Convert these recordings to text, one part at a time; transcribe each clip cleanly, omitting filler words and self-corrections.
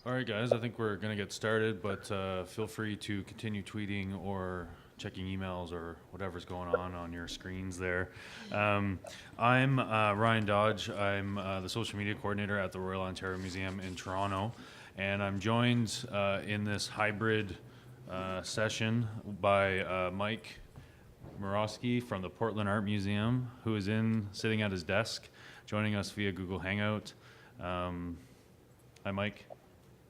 All right, guys, I think we're going to get started, but feel free to continue tweeting or checking emails or whatever's going on your screens there. I'm Ryan Dodge. I'm the social media coordinator at the Royal Ontario Museum in Toronto, and I'm joined in this hybrid session by Mike Morosky from the Portland Art Museum, who is sitting at his desk, joining us via Google Hangout. Hi, Mike.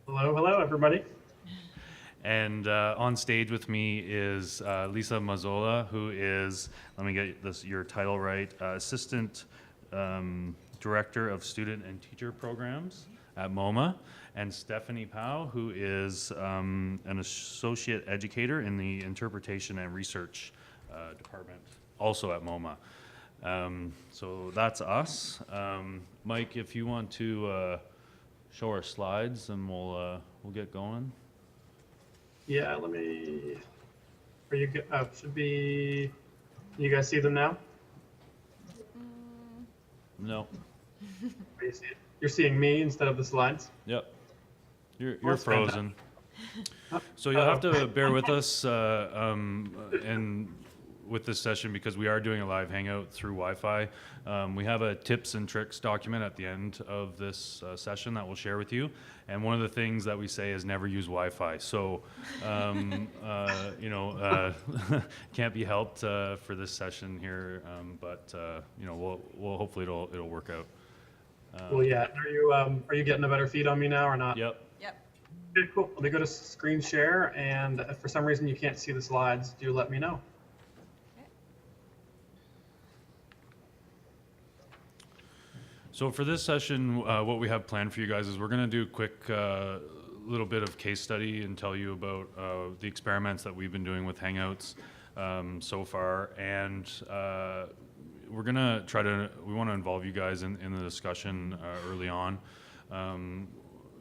Hello, everybody. And on stage with me is Lisa Mazzola, who is, let me get your title right, Assistant Director of Student and Teacher Programs at MoMA, and Stephanie Powell, who is an Associate Educator in the Interpretation and Research Department, also at MoMA. So that's us. Mike, if you want to show our slides, and we'll get going. Yeah, let me. Are you good? Should be. You guys see them now? No. You see it? You're seeing me instead of the slides. Yep. You're That's frozen. So you'll have to bear with us and with this session because we are doing a live hangout through Wi-Fi. We have a tips and tricks document at the end of this session that we'll share with you. And one of the things that we say is never use Wi-Fi. So, can't be helped for this session here, but we'll hopefully it'll work out. Well, yeah. Are you getting a better feed on me now or not? Yep. Okay, cool. Let me go to screen share, and if for some reason you can't see the slides, do let me know. So for this session, what we have planned for you guys is we're going to do a quick little bit of case study and tell you about the experiments that we've been doing with Hangouts so far. And we're going to we want to involve you guys in the discussion early on.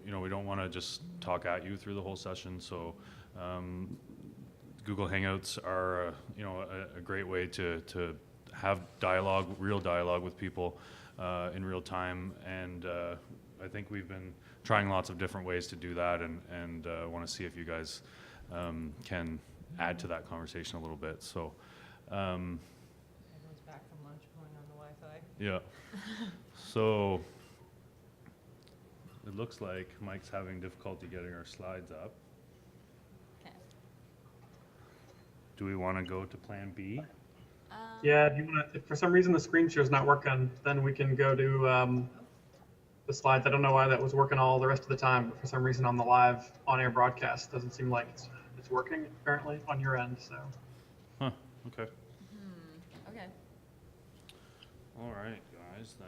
We don't want to just talk at you through the whole session. So Google Hangouts are, a great way to have real dialogue with people in real time, and I think we've been trying lots of different ways to do that, and want to see if you guys can add to that conversation a little bit. So, everyone's back from lunch, going on the Wi-Fi. Yeah. So it looks like Mike's having difficulty getting our slides up. Okay. Do we want to go to Plan B? Yeah. Do you want to? If for some reason the screen share is not working, then we can go to the slides. I don't know why that was working all the rest of the time, but for some reason on the live on-air broadcast, doesn't seem like it's working apparently on your end. So. Huh. Okay. Okay. All right, guys. Then.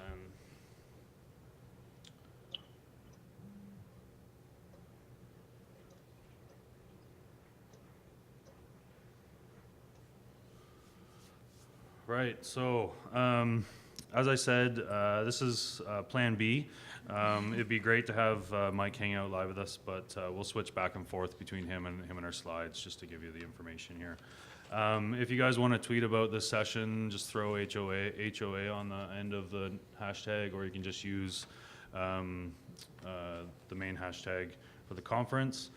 Right, so as I said, this is Plan B. It'd be great to have Mike hang out live with us, but we'll switch back and forth between him and our slides just to give you the information here. If you guys want to tweet about this session, just throw HOA on the end of the hashtag, or you can just use the main hashtag for the conference.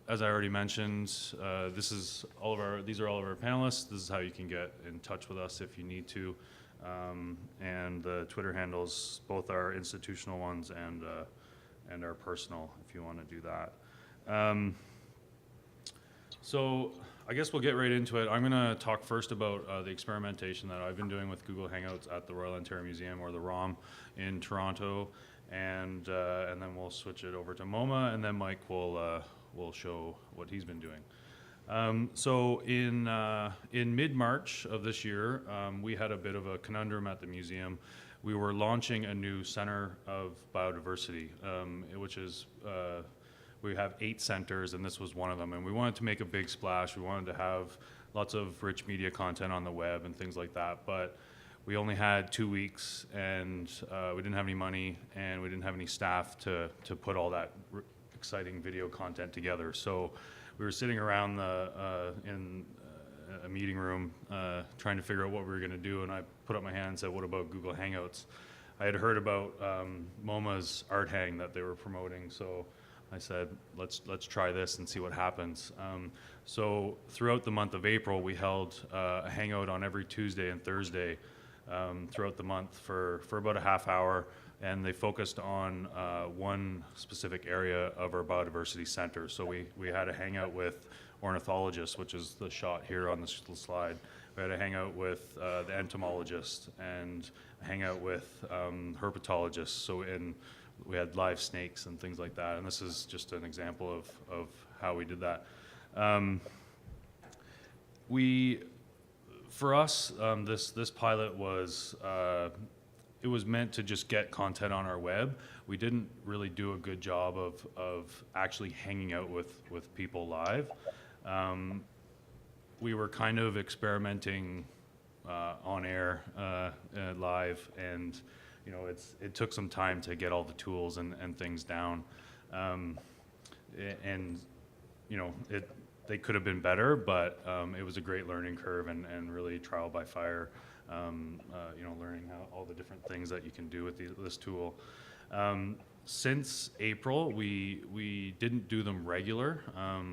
As I already mentioned, these are all of our panelists. This is how you can get in touch with us if you need to. And the Twitter handles, both our institutional ones and our personal, if you want to do that. So I guess we'll get right into it. I'm going to talk first about the experimentation that I've been doing with Google Hangouts at the Royal Ontario Museum, or the ROM, in Toronto, and then we'll switch it over to MoMA, and then Mike will show what he's been doing. So in mid-March of this year, we had a bit of a conundrum at the museum. We were launching a new Center of Biodiversity, which is, we have 8 centers, and this was one of them. And we wanted to make a big splash. We wanted to have lots of rich media content on the web and things like that. But we only had 2 weeks, and we didn't have any money, and we didn't have any staff to put all that exciting video content together. So we were sitting around in a meeting room trying to figure out what we were going to do, and I put up my hand and said, what about Google Hangouts? I had heard about MoMA's art hang that they were promoting, so I said, let's try this and see what happens. So throughout the month of April, we held a hangout on every Tuesday and Thursday throughout the month for about a half hour, and they focused on one specific area of our biodiversity center. So we had a hangout with ornithologists, which is the shot here on the slide. We had a hangout with the entomologists and a hangout with herpetologists. So we had live snakes and things like that. And this is just an example of how we did that. For us, this pilot was, it was meant to just get content on our web. We didn't really do a good job of actually hanging out with people live. We were kind of experimenting on air, live, and it took some time to get all the tools and things down. They could have been better, but it was a great learning curve and really trial by fire. Learning how all the different things that you can do with this tool. Since April, we didn't do them regular.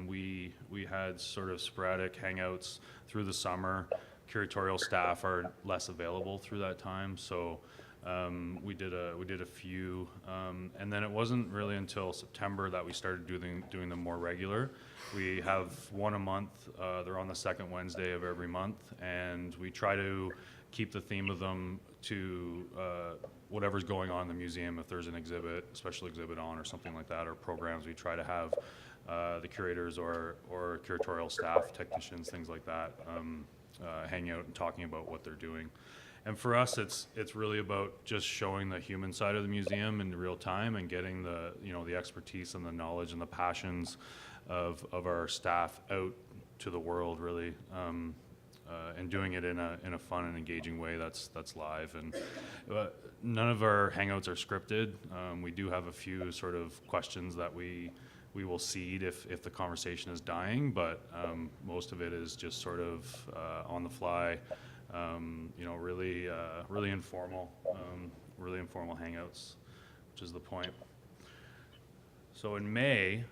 We had sort of sporadic hangouts through the summer. Curatorial staff are less available through that time, so we did a few, and then it wasn't really until September that we started doing them more regular. We have one a month. They're on the second Wednesday of every month, and we try to keep the theme of them to whatever's going on in the museum. If there's an exhibit, a special exhibit on or something like that, or programs, we try to have the curators or curatorial staff, technicians, things like that, hang out and talking about what they're doing. And for us, it's really about just showing the human side of the museum in real time and getting the expertise and the knowledge and the passions of our staff out to the world, really, and doing it in a fun and engaging way that's live. And none of our hangouts are scripted. We do have a few sort of questions that we will seed if the conversation is dying, but most of it is just sort of on the fly. Really informal hangouts, which is the point. So in May,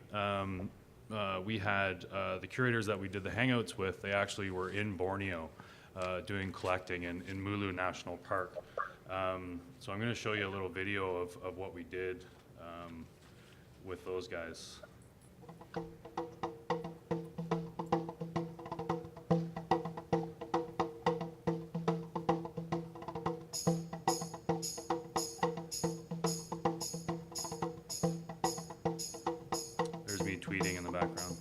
we had the curators that we did the hangouts with. They actually were in Borneo doing collecting in Mulu National Park. So I'm going to show you a little video of what we did with those guys. Tweeting in the background.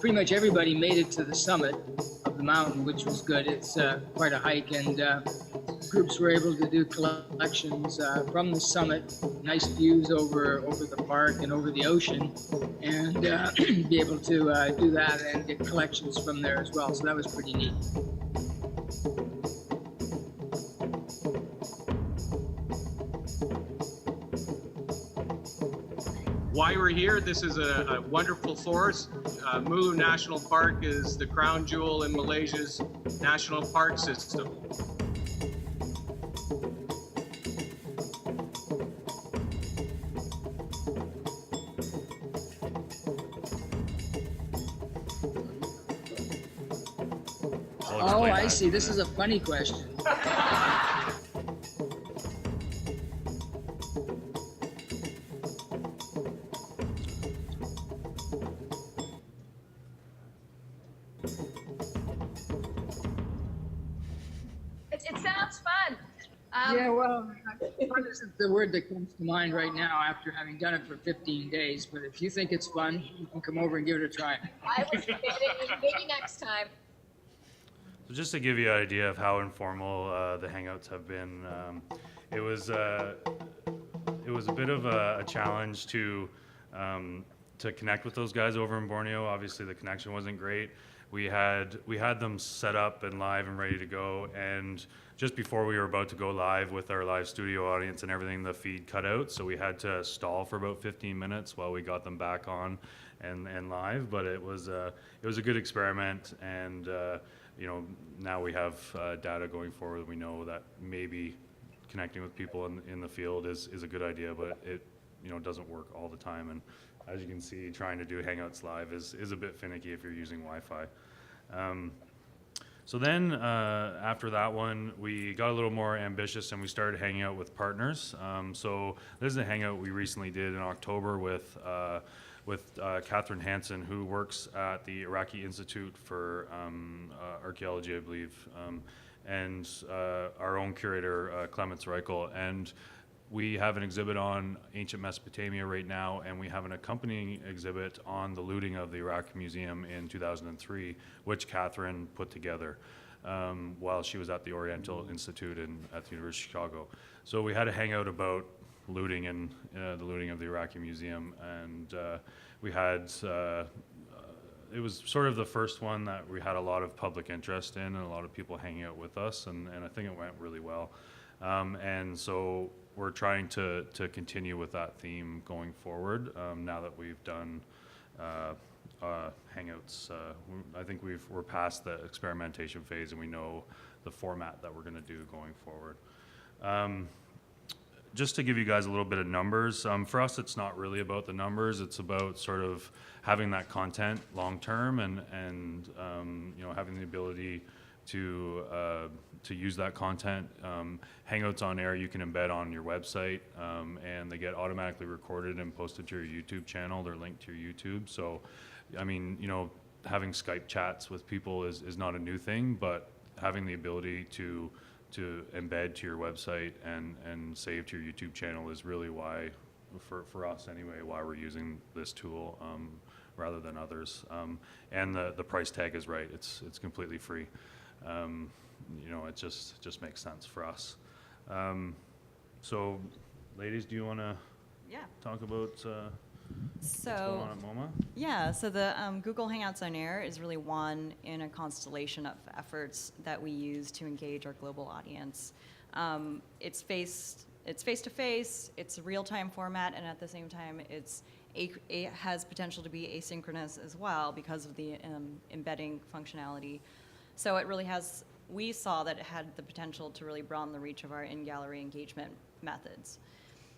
Pretty much everybody made it to the summit of the mountain, which was good. It's quite a hike, and groups were able to do collections from the summit, nice views over the park and over the ocean, and be able to do that and get collections from there as well. So that was pretty neat. Why we're here, this is a wonderful forest. Mulu National Park is the crown jewel in Malaysia's national park system. Oh, I see. This is a funny question. It sounds fun. Yeah, well, fun isn't the word that comes to mind right now after having done it for 15 days. But if you think it's fun, you can come over and give it a try. I will maybe next time. So just to give you an idea of how informal the Hangouts have been, it was a bit of a challenge to connect with those guys over in Borneo. Obviously, the connection wasn't great. We had them set up and live and ready to go, and just before we were about to go live with our live studio audience and everything, the feed cut out, so we had to stall for about 15 minutes while we got them back on and live. But it was a good experiment, and now we have data going forward. We know that maybe connecting with people in the field is a good idea, but it, you know, doesn't work all the time. And as you can see, trying to do Hangouts live is a bit finicky if you're using Wi-Fi. So then after that one, we got a little more ambitious and we started hanging out with partners. So this is a hangout we recently did in October with Catherine Hansen, who works at the Iraqi Institute for Archaeology, I believe, and our own curator, Clements Reichel. And we have an exhibit on ancient Mesopotamia right now, and we have an accompanying exhibit on the looting of the Iraq Museum in 2003, which Catherine put together while she was at the Oriental Institute at the University of Chicago. So we had a hangout about looting and the looting of the Iraqi Museum, and we had it was sort of the first one that we had a lot of public interest in and a lot of people hanging out with us, and I think it went really well. And so we're trying to continue with that theme going forward now that we've done Hangouts. I think we're past the experimentation phase and we know the format that we're going to do going forward. Just to give you guys a little bit of numbers, for us it's not really about the numbers, it's about sort of having that content long term and you know, having the ability to use that content. Hangouts on Air you can embed on your website, and they get automatically recorded and posted to your YouTube channel. They're linked to your YouTube. So, I mean, you know, having Skype chats with people is not a new thing, but having the ability to embed to your website and save to your YouTube channel is really why, for us anyway, why we're using this tool rather than others. And the price tag is right. It's completely free. You know, it just makes sense for us. So, ladies, do you want to talk about what's going on at MoMA? Yeah, so the Google Hangouts on Air is really one in a constellation of efforts that we use to engage our global audience. It's face-to-face, it's a real-time format, and at the same time, it has potential to be asynchronous as well because of the embedding functionality. So it really has, we saw that it had the potential to really broaden the reach of our in-gallery engagement methods.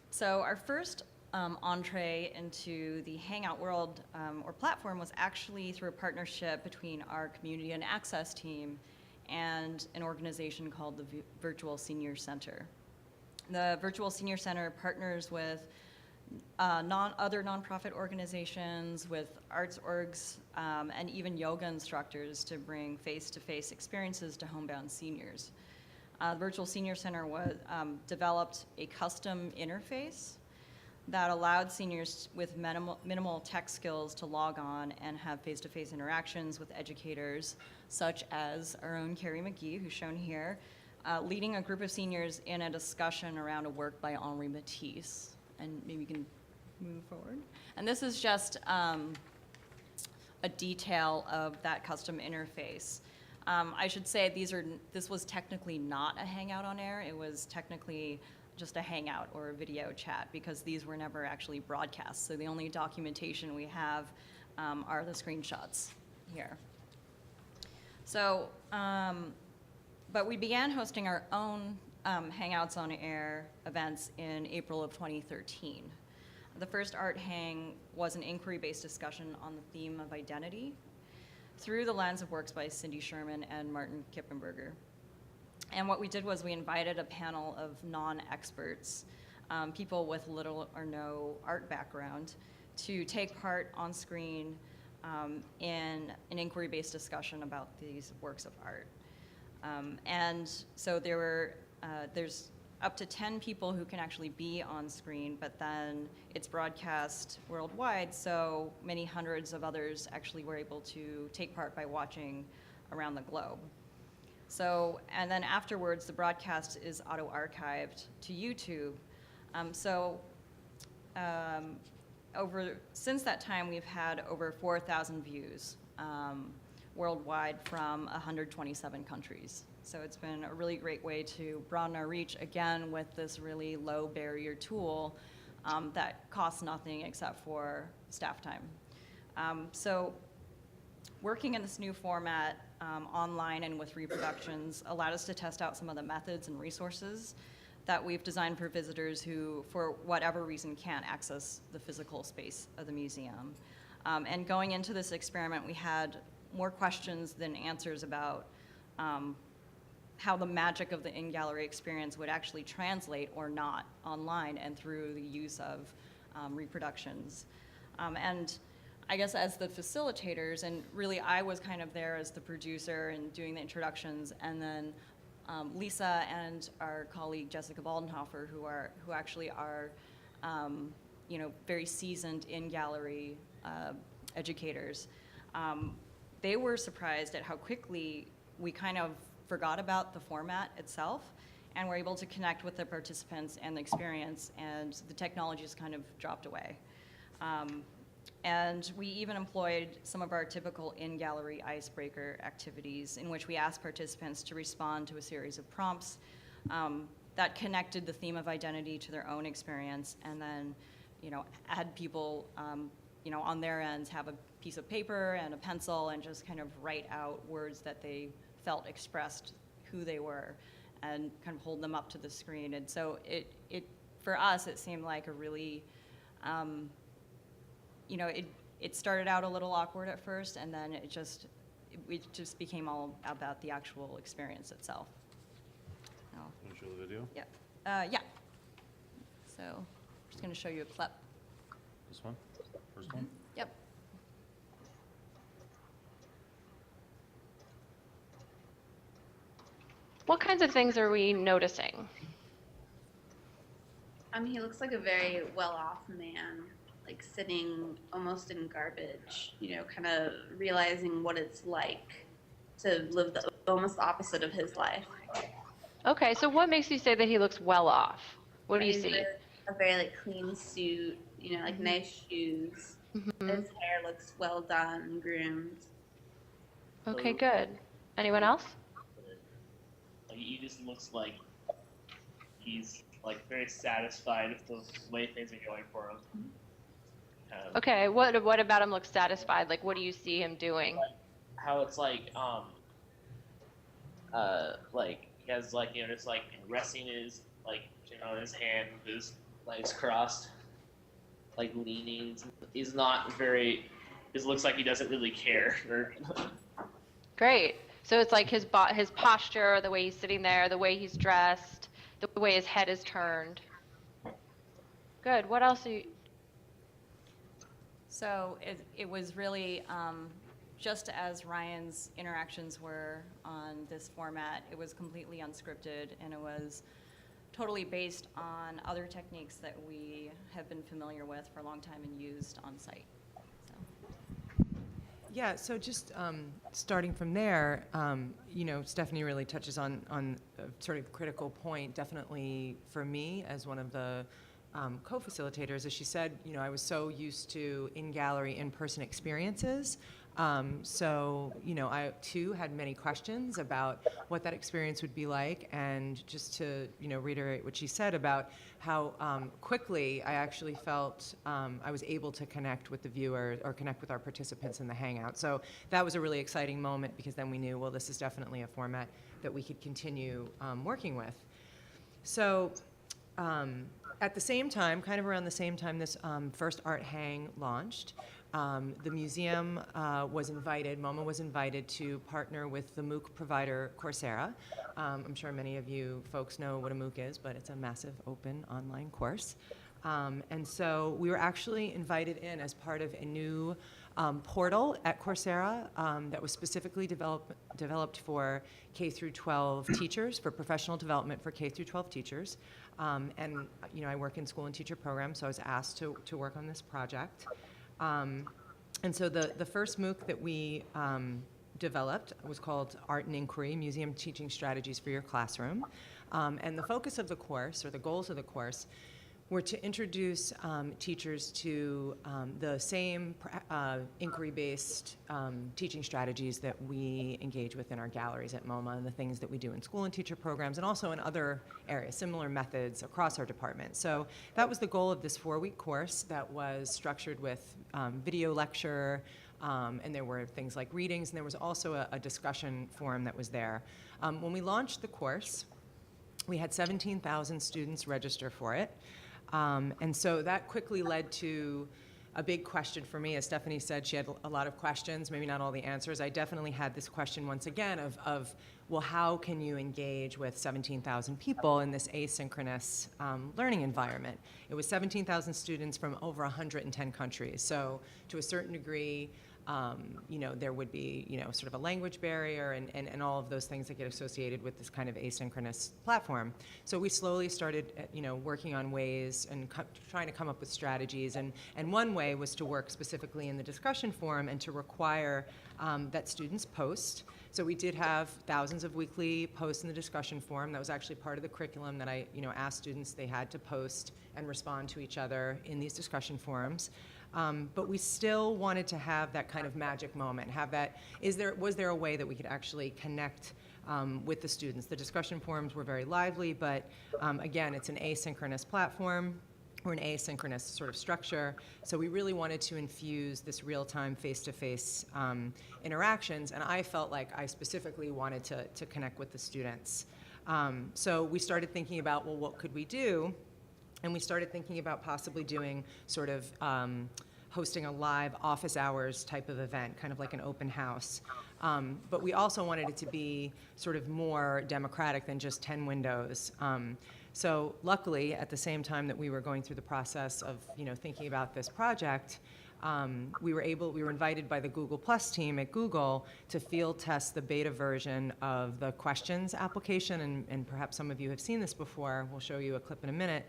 So our first entree into the Hangout world or platform was actually through a partnership between our community and access team and an organization called the Virtual Senior Center. The Virtual Senior Center partners with other nonprofit organizations, with arts orgs, and even yoga instructors to bring face-to-face experiences to homebound seniors. The Virtual Senior Center developed a custom interface that allowed seniors with minimal tech skills to log on and have face-to-face interactions with educators, such as our own Carrie McGee, who's shown here, leading a group of seniors in a discussion around a work by Henri Matisse. And maybe you can move forward. And this is just a detail of that custom interface. I should say this was technically not a Hangout on Air. It was technically just a Hangout or a video chat because these were never actually broadcast. So the only documentation we have are the screenshots here. So, but we began hosting our own Hangouts on Air events in April of 2013. The first Art Hang was an inquiry-based discussion on the theme of identity through the lens of works by Cindy Sherman and Martin Kippenberger. And what we did was we invited a panel of non-experts, people with little or no art background, to take part on screen in an inquiry-based discussion about these works of art. And so there's up to 10 people who can actually be on screen, but then it's broadcast worldwide, so many hundreds of others actually were able to take part by watching around the globe. So, and then afterwards, the broadcast is auto-archived to YouTube. Since that time, we've had over 4,000 views worldwide from 127 countries. So it's been a really great way to broaden our reach, again, with this really low barrier tool that costs nothing except for staff time. So working in this new format online and with reproductions allowed us to test out some of the methods and resources that we've designed for visitors who, for whatever reason, can't access the physical space of the museum. And going into this experiment, we had more questions than answers about how the magic of the in-gallery experience would actually translate or not online and through the use of reproductions. And I guess as the facilitators, and really I was kind of there as the producer and doing the introductions, and then Lisa and our colleague Jessica Baldenhofer, who actually are very seasoned in-gallery educators, they were surprised at how quickly we kind of forgot about the format itself and were able to connect with the participants and the experience, and the technology just kind of dropped away. And we even employed some of our typical in-gallery icebreaker activities in which we asked participants to respond to a series of prompts that connected the theme of identity to their own experience, and then had people on their ends have a piece of paper and a pencil and just kind of write out words that they felt expressed who they were, and kind of hold them up to the screen. And so it for us, it seemed like a really, it started out a little awkward at first, and then it just became all about the actual experience itself. Want to show the video? Yeah. Yeah. So I'm just going to show you a clip. This one? First one? Yep. What kinds of things are we noticing? He looks like a very well-off man, like sitting almost in garbage, kind of realizing what it's like to live almost the opposite of his life. Okay, so what makes you say that he looks well off? What do you He's see? A very clean suit, like nice shoes. Mm-hmm. His hair looks well done and groomed. Okay, good. Anyone else? He just looks like he's very satisfied with the way things are going for him. Okay, what about him looks satisfied? Like, what do you see him doing? How it's he has just resting his on his hand with his legs crossed, leaning. He's not very. It looks like he doesn't really care. Great. So it's like his posture, the way he's sitting there, the way he's dressed, the way his head is turned. Good. What else are you? So it was really just as Ryan's interactions were on this format. It was completely unscripted, and it was totally based on other techniques that we have been familiar with for a long time and used on site. Yeah, so just starting from there, Stephanie really touches on a sort of critical point, definitely for me as one of the co-facilitators. As she said, I was so used to in-gallery, in-person experiences. So, I too had many questions about what that experience would be like, and just to, reiterate what she said about how quickly I actually felt I was able to connect with the viewer or connect with our participants in the Hangout. So that was a really exciting moment, because then we knew, well, this is definitely a format that we could continue working with. So at the same time, kind of around the same time this first Art Hang launched, the museum was invited, MoMA was invited to partner with the MOOC provider Coursera. I'm sure many of you folks know what a MOOC is, but it's a massive open online course. And so we were actually invited in as part of a new portal at Coursera that was specifically developed for K through 12 teachers, for professional development for K through 12 teachers. And I work in school and teacher programs, so I was asked to work on this project. And so the first MOOC that we developed was called Art and Inquiry, Museum Teaching Strategies for Your Classroom. And the focus of the course, or the goals of the course, were to introduce teachers to the same inquiry-based teaching strategies that we engage with in our galleries at MoMA, and the things that we do in school and teacher programs, and also in other areas, similar methods across our department. So that was the goal of this 4-week course that was structured with video lecture, and there were things like readings, and there was also a discussion forum that was there. When we launched the course, We had 17,000 students register for it. And so that quickly led to a big question for me. As Stephanie said, she had a lot of questions, maybe not all the answers. I definitely had this question once again of well, how can you engage with 17,000 people in this asynchronous learning environment? It was 17,000 students from over 110 countries. So to a certain degree, there would be, sort of a language barrier and all of those things that get associated with this kind of asynchronous platform. So we slowly started, working on ways and trying to come up with strategies. And one way was to work specifically in the discussion forum and to require that students post. So we did have thousands of weekly posts in the discussion forum. That was actually part of the curriculum that I, asked students they had to post and respond to each other in these discussion forums. But we still wanted to have that kind of magic moment, was there a way that we could actually connect with the students? The discussion forums were very lively, but again, it's an asynchronous platform or an asynchronous sort of structure. So we really wanted to infuse this real-time, face-to-face interactions, and I felt like I specifically wanted to connect with the students. So we started thinking about, well, what could we do? And we started thinking about possibly doing sort of hosting a live office hours type of event, kind of like an open house. But we also wanted it to be sort of more democratic than just 10 windows. So luckily, at the same time that we were going through the process of thinking about this project, we were invited by the Google Plus team at Google to field test the beta version of the questions application, and perhaps some of you have seen this before. We'll show you a clip in a minute.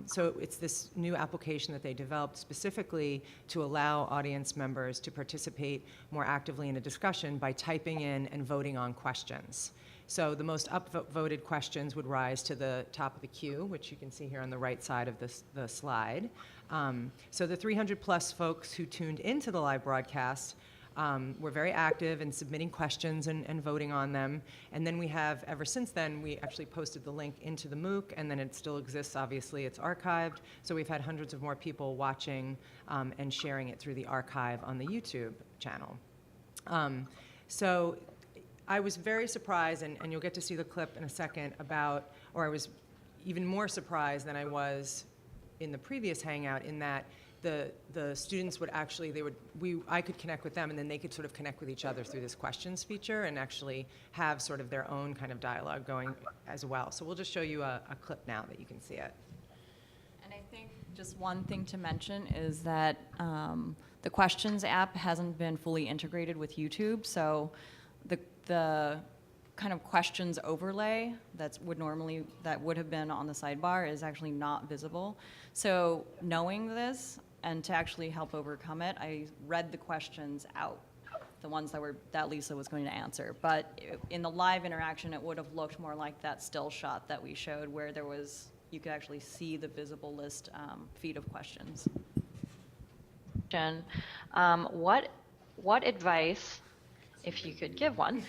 So it's this new application that they developed specifically to allow audience members to participate more actively in a discussion by typing in and voting on questions. So the most upvoted questions would rise to the top of the queue, which you can see here on the right side of the slide. So the 300 plus folks who tuned into the live broadcast were very active in submitting questions and voting on them. And then we have, ever since then, we actually posted the link into the MOOC, and then it still exists, obviously, it's archived. So we've had hundreds of more people watching and sharing it through the archive on the YouTube channel. So I was very surprised, and you'll get to see the clip in a second, I was even more surprised than I was in the previous Hangout, in that the students would actually, I could connect with them, and then they could sort of connect with each other through this questions feature and actually have sort of their own kind of dialogue going as well. So we'll just show you a clip now that you can see it. And I think just one thing to mention is that the questions app hasn't been fully integrated with YouTube, so the kind of questions overlay that would have been on the sidebar is actually not visible. So knowing this and to actually help overcome it, I read the questions out, the ones that Lisa was going to answer. But in the live interaction, it would have looked more like that still shot that we showed, where you could actually see the visible list feed of questions. Jen, what advice, if you could give one,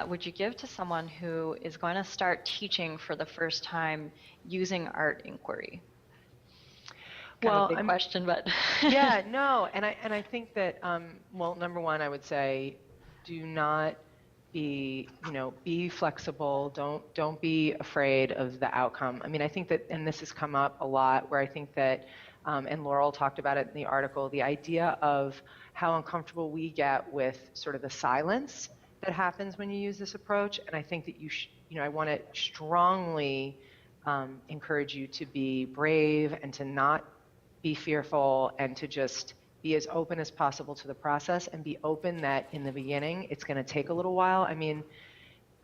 would you give to someone who is going to start teaching for the first time using art inquiry? Kind of a big question, but yeah, no, and I think that well, number one, I would say, do not be flexible. Don't be afraid of the outcome. I mean, I think that, and this has come up a lot, where I think that, and Laurel talked about it in the article, the idea of how uncomfortable we get with sort of the silence that happens when you use this approach. And I think that I want to strongly encourage you to be brave and to not be fearful, and to just be as open as possible to the process, and be open that in the beginning it's going to take a little while. I mean,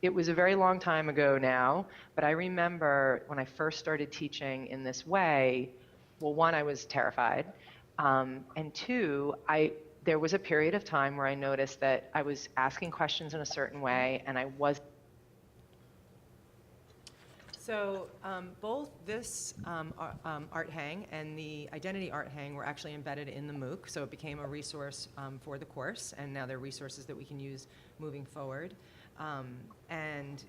it was a very long time ago now, but I remember when I first started teaching in this way, well, one, I was terrified, and two, there was a period of time where I noticed that I was asking questions in a certain way, and I was. So both this art hang and the identity art hang were actually embedded in the MOOC, so it became a resource for the course, and now they're resources that we can use moving forward. And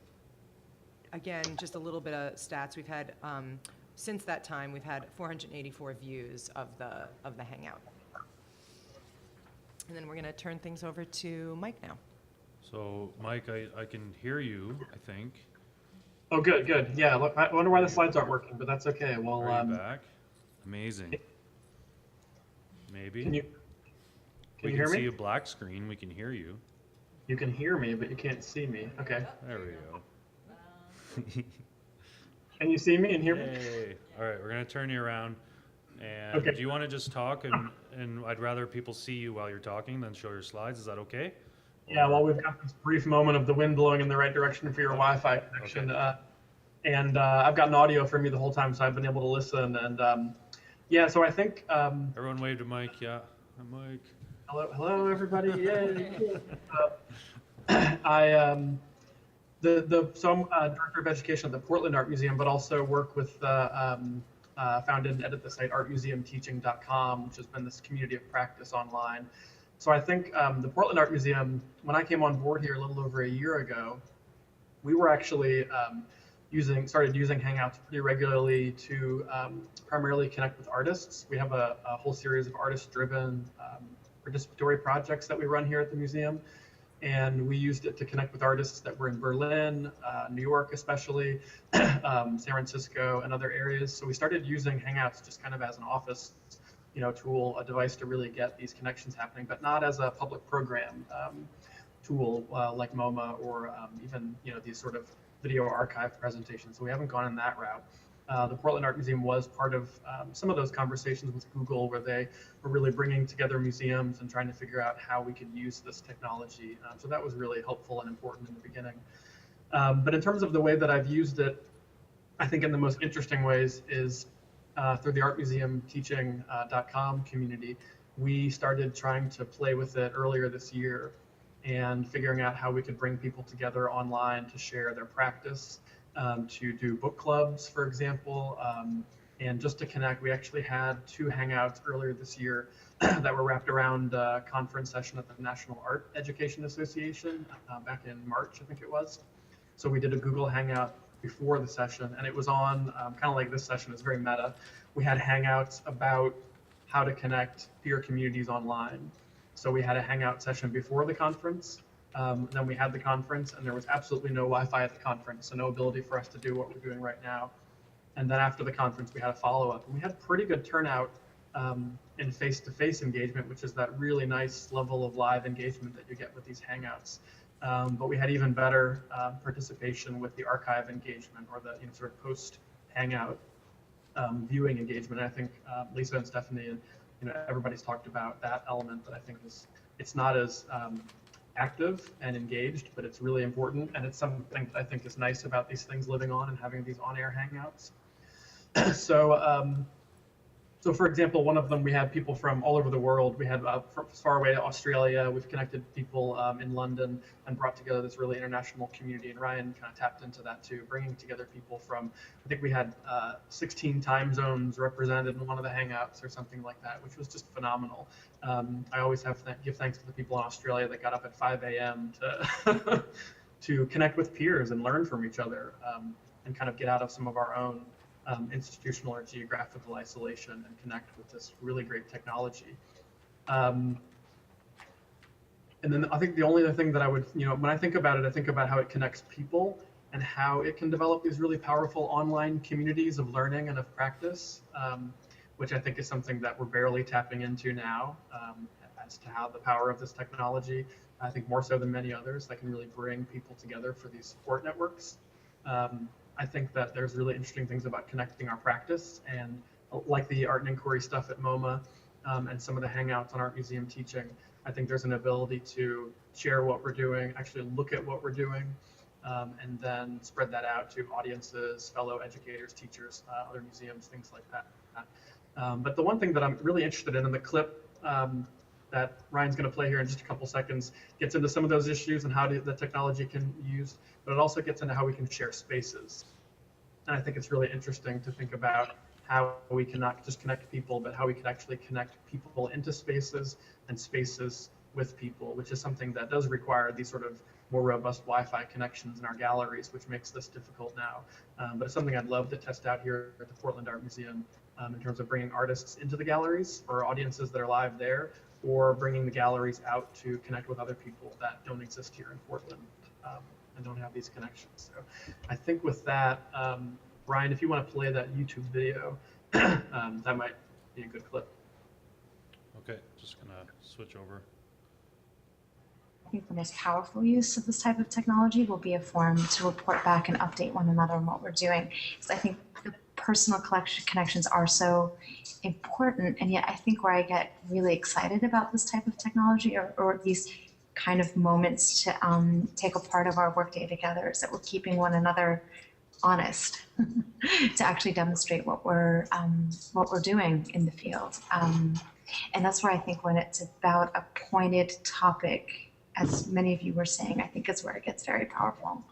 again, just a little bit of stats. We've had, since that time, we've had 484 views of the Hangout. And then we're going to turn things over to Mike now. So Mike, I can hear you, I think. Oh, good, good. Yeah, look, I wonder why the slides aren't working, but that's okay. Well, Are you back? Amazing. Maybe. can you We hear can me? see a black screen. We can hear you. You can hear me, but you can't see me. Okay. There we go. Can you see me and hear me? Hey. All right, we're gonna turn you around. And Okay. do you want to just talk? And I'd rather people see you while you're talking than show your slides. Is that okay? Yeah, well, we've got this brief moment of the wind blowing in the right direction for your Wi-Fi connection. Okay. And I've gotten audio from you the whole time, so I've been able to listen. And yeah, so I think Everyone wave to Mike. Yeah, I'm Mike. hello everybody. Yay. So I'm director of education at the Portland Art Museum, but also work with found and edit the site artmuseumteaching.com, which has been this community of practice online. So I think the Portland Art Museum, when I came on board here a little over a year ago, we were actually started using Hangouts pretty regularly to primarily connect with artists. We have a whole series of artist-driven participatory projects that we run here at the museum. And we used it to connect with artists that were in Berlin, New York especially, San Francisco, and other areas. So we started using Hangouts just kind of as an office, tool, a device to really get these connections happening, but not as a public program tool like MoMA or even these sort of video archive presentations. So we haven't gone in that route. The Portland Art Museum was part of some of those conversations with Google, where they were really bringing together museums and trying to figure out how we could use this technology. So that was really helpful and important in the beginning. But in terms of the way that I've used it, I think in the most interesting ways is through the artmuseumteaching.com community. We started trying to play with it earlier this year and figuring out how we could bring people together online to share their practice, to do book clubs, for example, and just to connect. We actually had 2 Hangouts earlier this year that were wrapped around a conference session at the National Art Education Association back in March, I think it was. So we did a Google Hangout before the session, and it was on kind of like this session. It's very meta. We had Hangouts about how to connect peer communities online. So we had a Hangout session before the conference. Then we had the conference, and there was absolutely no Wi-Fi at the conference, so no ability for us to do what we're doing right now. And then after the conference, we had a follow-up, and we had pretty good turnout in face-to-face engagement, which is that really nice level of live engagement that you get with these Hangouts. But we had even better participation with the archive engagement, or the sort of post-Hangout viewing engagement. And I think Lisa and Stephanie and everybody's talked about that element that I think it's not as active and engaged, but it's really important, and it's something that I think is nice about these things living on and having these on-air Hangouts. So for example, one of them, we had people from all over the world. We had from as far away as Australia. We've connected people in London and brought together this really international community. And Ryan kind of tapped into that too, bringing together people from, I think we had 16 time zones represented in one of the Hangouts or something like that, which was just phenomenal. I always have to give thanks to the people in Australia that got up at 5 a.m. to to connect with peers and learn from each other, and kind of get out of some of our own institutional or geographical isolation and connect with this really great technology. And then I think the only other thing that I would, when I think about it, I think about how it connects people and how it can develop these really powerful online communities of learning and of practice, which I think is something that we're barely tapping into now, as to how the power of this technology, I think more so than many others, that can really bring people together for these support networks. I think that there's really interesting things about connecting our practice, and like the art and inquiry stuff at MoMA and some of the Hangouts on Art Museum Teaching, I think there's an ability to share what we're doing, actually look at what we're doing, and then spread that out to audiences, fellow educators, teachers, other museums, things like that. But the one thing that I'm really interested in the clip that Ryan's going to play here in just a couple seconds gets into some of those issues and how the technology can be used, but it also gets into how we can share spaces. And I think it's really interesting to think about how we can not just connect people, but how we can actually connect people into spaces and spaces with people, which is something that does require these sort of more robust Wi-Fi connections in our galleries, which makes this difficult now. But it's something I'd love to test out here at the Portland Art Museum in terms of bringing artists into the galleries or audiences that are live there, or bringing the galleries out to connect with other people that don't exist here in Portland. and don't have these connections. So I think with that, Ryan, if you want to play that YouTube video, that might be a good clip. Okay, just gonna switch over. I think the most powerful use of this type of technology will be a forum to report back and update one another on what we're doing. Because I think the personal connections are so important, and yet I think where I get really excited about this type of technology, or these kind of moments to take a part of our workday together, is that we're keeping one another honest to actually demonstrate what we're doing in the field. And that's where I think when it's about a pointed topic, as many of you were saying, I think is where it gets very powerful.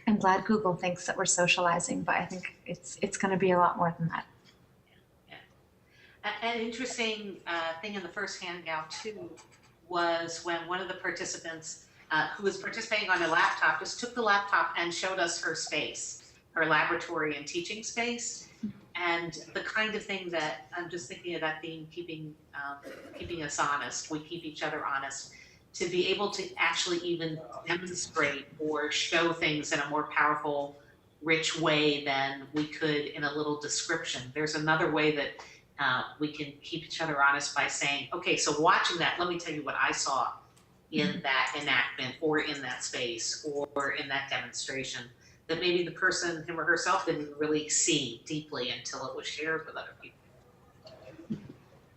I'm glad Google thinks that we're socializing, but I think it's going to be a lot more than that. Yeah. An interesting thing in the first Hangout too was when one of the participants who was participating on a laptop just took the laptop and showed us her space, her laboratory and teaching space. And the kind of thing that I'm just thinking of that theme, keeping us honest, we keep each other honest, to be able to actually even demonstrate or show things in a more powerful, rich way than we could in a little description. There's another way that we can keep each other honest by saying, okay, so watching that, let me tell you what I saw in that enactment or in that space or in that demonstration that maybe the person, him or herself, didn't really see deeply until it was shared with other people.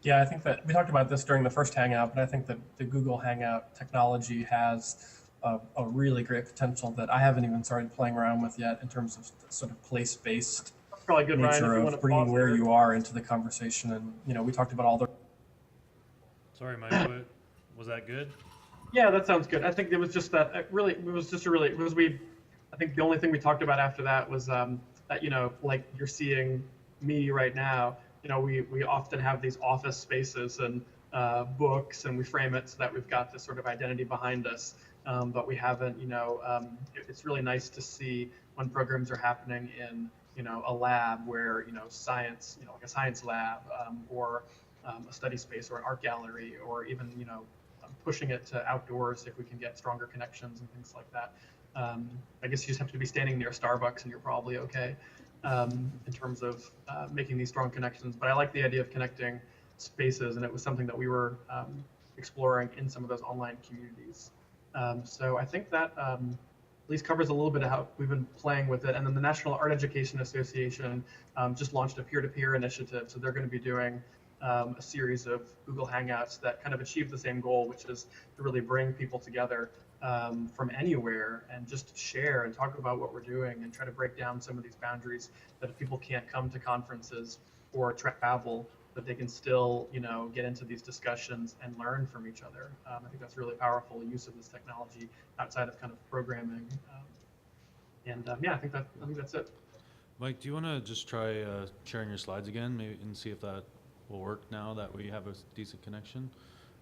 Yeah, I think that we talked about this during the first Hangout, but I think that the Google Hangout technology has a really great potential that I haven't even started playing around with yet in terms of sort of place-based Probably good, Ryan, nature of bringing where you are into the conversation. And, you know, we talked about all the... Sorry, Mike, was that good? Yeah, that sounds good. I think it was just that I think the only thing we talked about after that was that, you know, like you're seeing me right now, you know, we often have these office spaces and books, and we frame it so that we've got this sort of identity behind us. But we haven't, you know, it's really nice to see when programs are happening in, you know, a lab where, you know, science, you know, like a science lab or a study space or an art gallery, or even, you know, pushing it to outdoors if we can get stronger connections and things like that. I guess you just have to be standing near Starbucks and you're probably okay in terms of making these strong connections. But I like the idea of connecting spaces, and it was something that we were exploring in some of those online communities. So I think that at least covers a little bit of how we've been playing with it. And then the National Art Education Association just launched a peer-to-peer initiative. So they're going to be doing a series of Google Hangouts that kind of achieve the same goal, which is to really bring people together from anywhere and just share and talk about what we're doing and try to break down some of these boundaries that if people can't come to conferences or travel, that they can still, you know, get into these discussions and learn from each other. I think that's really powerful use of this technology outside of kind of programming. Yeah, I think that's it. Mike, do you want to just try sharing your slides again, maybe, and see if that will work now that we have a decent connection?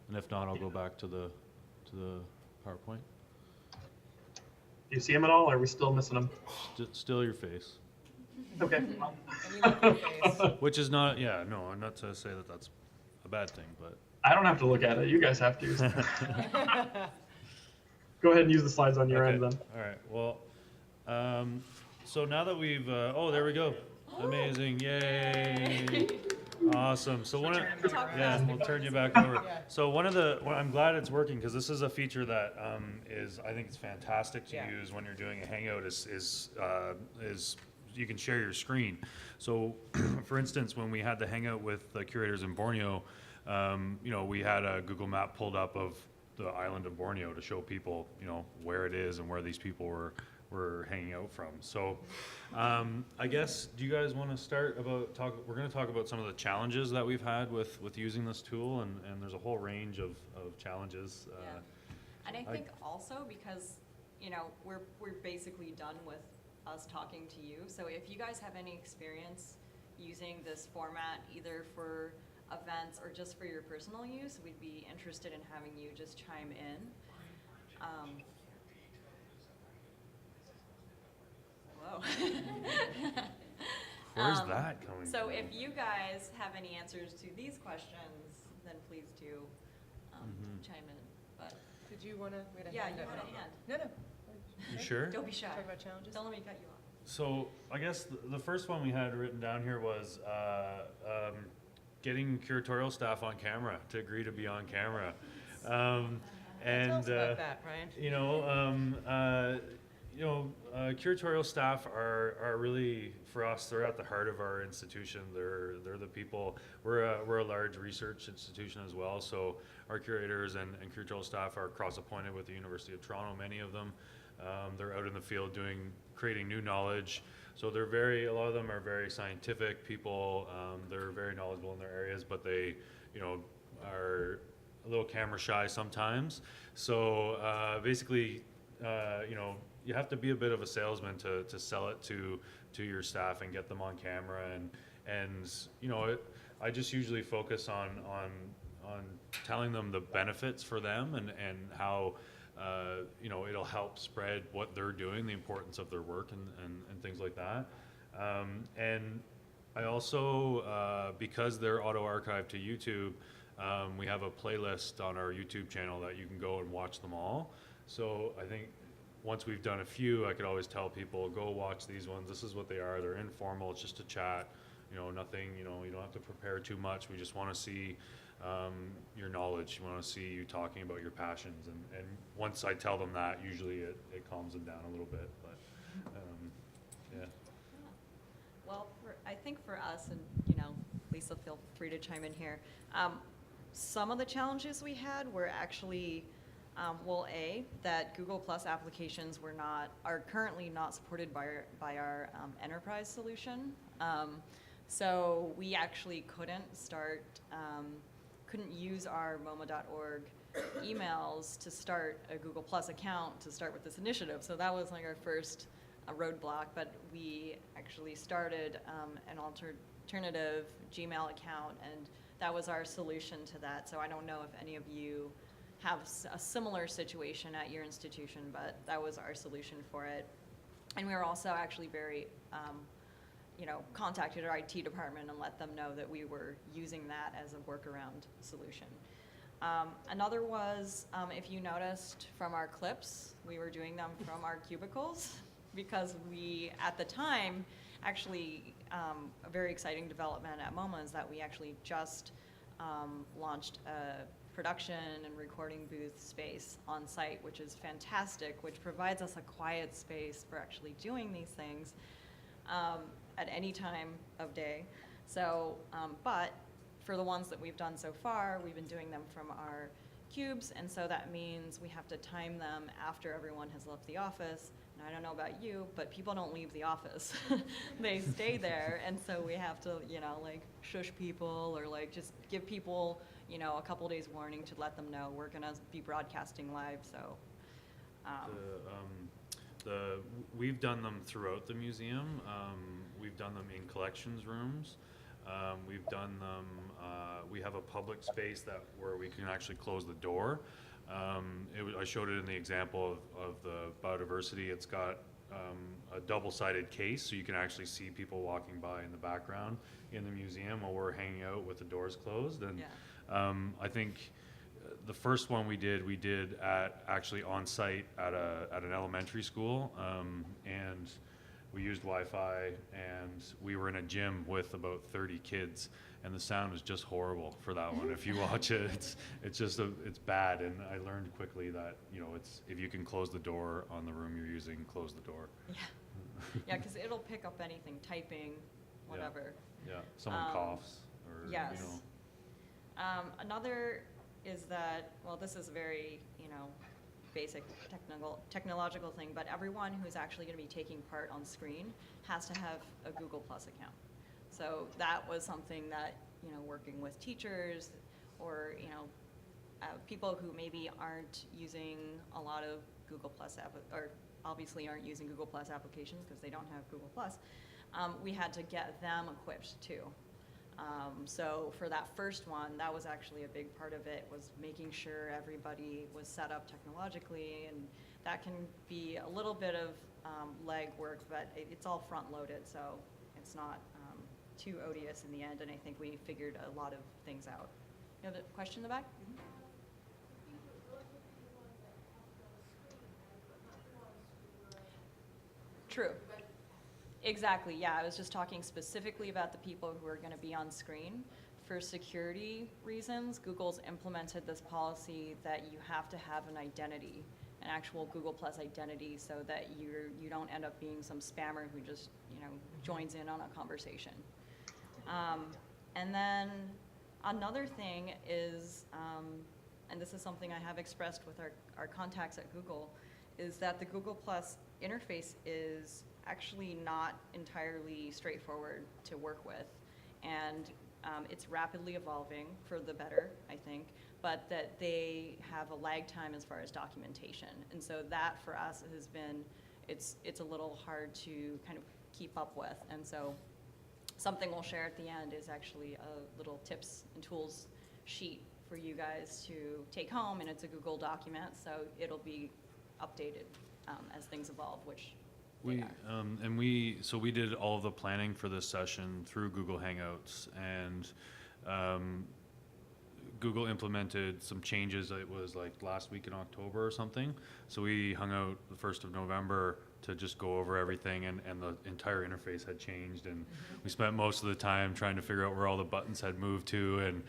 And if not, I'll go back to the PowerPoint. Do you see him at all, or are we still missing him? Still your face. Okay. Which is not, yeah, no, I'm not to say that that's a bad thing, but. I don't have to look at it. You guys have to. Go ahead and use the slides on your end then. All right. Well, so now that we've, oh, there we go. Amazing. Yay. Awesome. So yeah, we'll turn you back over. So I'm glad it's working, because this is a feature that I think it's fantastic to use when you're doing a Hangout is you can share your screen. So for instance, when we had the Hangout with the curators in Borneo, you know, we had a Google map pulled up of the island of Borneo to show people, you know, where it is and where these people were hanging out from. So I guess, do you guys want to start we're going to talk about some of the challenges that we've had with using this tool, and there's a whole range of challenges. And I think also because, you know, we're basically done with us talking to you. So if you guys have any experience using this format, either for events or just for your personal use, we'd be interested in having you just chime in. Whoa. Where's that coming So from? if you guys have any answers to these questions, then please do chime in. But did you want to? yeah, you had a hand. No. You sure? Don't be shy. Talk about challenges? Don't let me cut you off. So I guess the first one we had written down here was getting curatorial staff on camera to agree to be on camera. And Tell us about that, Ryan. Curatorial staff are really, for us, they're at the heart of our institution. They're the people. We're a large research institution as well, so our curators and curatorial staff are cross-appointed with the University of Toronto, many of them. They're out in the field creating new knowledge. So a lot of them are very scientific people. They're very knowledgeable in their areas, but they, are a little camera shy sometimes. So basically, you have to be a bit of a salesman to sell it to your staff and get them on camera. I just usually focus on telling them the benefits for them and how it'll help spread what they're doing, the importance of their work and things like that. And I also, because they're auto-archived to YouTube, we have a playlist on our YouTube channel that you can go and watch them all. So I think once we've done a few, I could always tell people, go watch these ones. This is what they are. They're informal. It's just a chat. Nothing, you don't have to prepare too much. We just want to see your knowledge. We want to see you talking about your passions. And once I tell them that, usually it calms them down a little bit. But yeah. Well, I think for us, and Lisa, feel free to chime in here. Some of the challenges we had were actually, that Google Plus applications are currently not supported by our enterprise solution. So we actually couldn't use our MoMA.org emails to start a Google Plus account to start with this initiative. So that was like our first roadblock, but we actually started an alternative Gmail account, and that was our solution to that. So I don't know if any of you have a similar situation at your institution, but that was our solution for it. And we were also actually very, contacted our IT department and let them know that we were using that as a workaround solution. Another was, if you noticed from our clips, we were doing them from our cubicles because we, at the time, actually, a very exciting development at MoMA is that we actually just launched a production and recording booth space on site, which is fantastic, which provides us a quiet space for actually doing these things at any time of day. So, but for the ones that we've done so far, we've been doing them from our cubes, and so that means we have to time them after everyone has left the office. And I don't know about you, but people don't leave the office. They stay there, and so we have to, shush people or just give people, a couple days warning to let them know we're gonna be broadcasting live. So. We've done them throughout the museum. We've done them in collections rooms. We've done them. We have a public space where we can actually close the door. I showed it in the example of the biodiversity. It's got a double-sided case, so you can actually see people walking by in the background in the museum while we're hanging out with the doors closed. And I think the first one we did actually on site at an elementary school, and we used Wi-Fi, and we were in a gym with about 30 kids, and the sound was just horrible for that one. If you watch it, it's bad, and I learned quickly that it's if you can close the door on the room you're using, close the door. Yeah, because it'll pick up anything, typing, whatever. Yeah, someone coughs or yes. Another is that, this is a very, basic technological thing, but everyone who's actually going to be taking part on screen has to have a Google Plus account. So that was something that, working with teachers or, people who maybe aren't using a lot of Google Plus or obviously aren't using Google Plus applications because they don't have Google Plus, we had to get them equipped too. So for that first one, that was actually a big part of it, was making sure everybody was set up technologically, and that can be a little bit of leg work, but it's all front-loaded, so it's not too odious in the end, and I think we figured a lot of things out. You have a question in the back? Mm-hmm. True. Exactly, yeah, I was just talking specifically about the people who are gonna be on screen. For security reasons, Google's implemented this policy that you have to have an identity, an actual Google Plus identity, so that you don't end up being some spammer who just, joins in on a conversation. And then another thing is, and this is something I have expressed with our contacts at Google, is that the Google Plus interface is actually not entirely straightforward to work with. And it's rapidly evolving for the better, I think, but that they have a lag time as far as documentation. And so that for us has been, it's a little hard to kind of keep up with. And so something we'll share at the end is actually a little tips and tools sheet for you guys to take home, and it's a Google document, so it'll be updated as things evolve, which we did all of the planning for this session through Google Hangouts, and Google implemented some changes. It was like last week in October or something. So we hung out the 1st of November to just go over everything, and the entire interface had changed, and we spent most of the time trying to figure out where all the buttons had moved to, and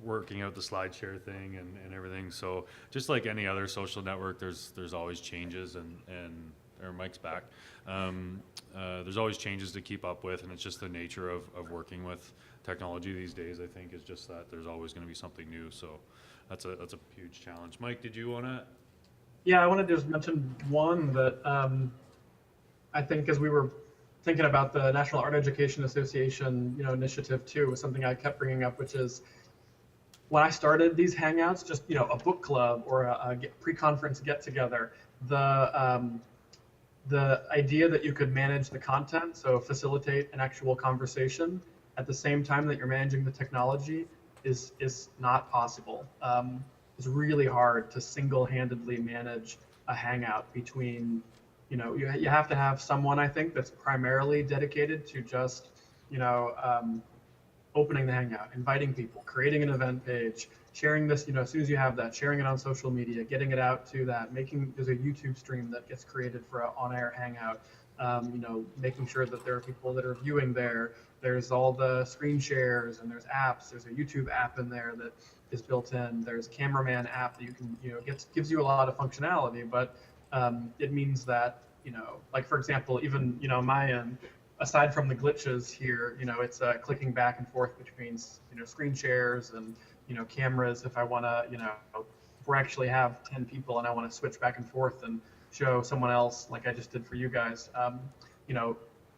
working out the slide share thing and everything. So just like any other social network, there's always changes, and or Mike's back. There's always changes to keep up with, and it's just the nature of working with technology these days. I think is just that there's always going to be something new. So that's a huge challenge. Mike, did you want to? Yeah, I wanted to just mention one that I think as we were thinking about the National Art Education Association, initiative too, was something I kept bringing up, which is when I started these Hangouts, just a book club or a pre-conference get-together, the idea that you could manage the content, so facilitate an actual conversation at the same time that you're managing the technology, is not possible. It's really hard to single-handedly manage a Hangout between, you have to have someone, I think, that's primarily dedicated to just, opening the Hangout, inviting people, creating an event page, sharing this, as soon as you have that, sharing it on social media, getting it out to that, there's a YouTube stream that gets created for an on-air Hangout, making sure that there are people that are viewing there. There's all the screen shares, and there's apps. There's a YouTube app in there that is built in. There's Cameraman App that you can, gives you a lot of functionality, but it means that, like for example, even, my end, aside from the glitches here, it's clicking back and forth between, screen shares and, cameras. If I want to, if we actually have 10 people and I want to switch back and forth and show someone else, like I just did for you guys,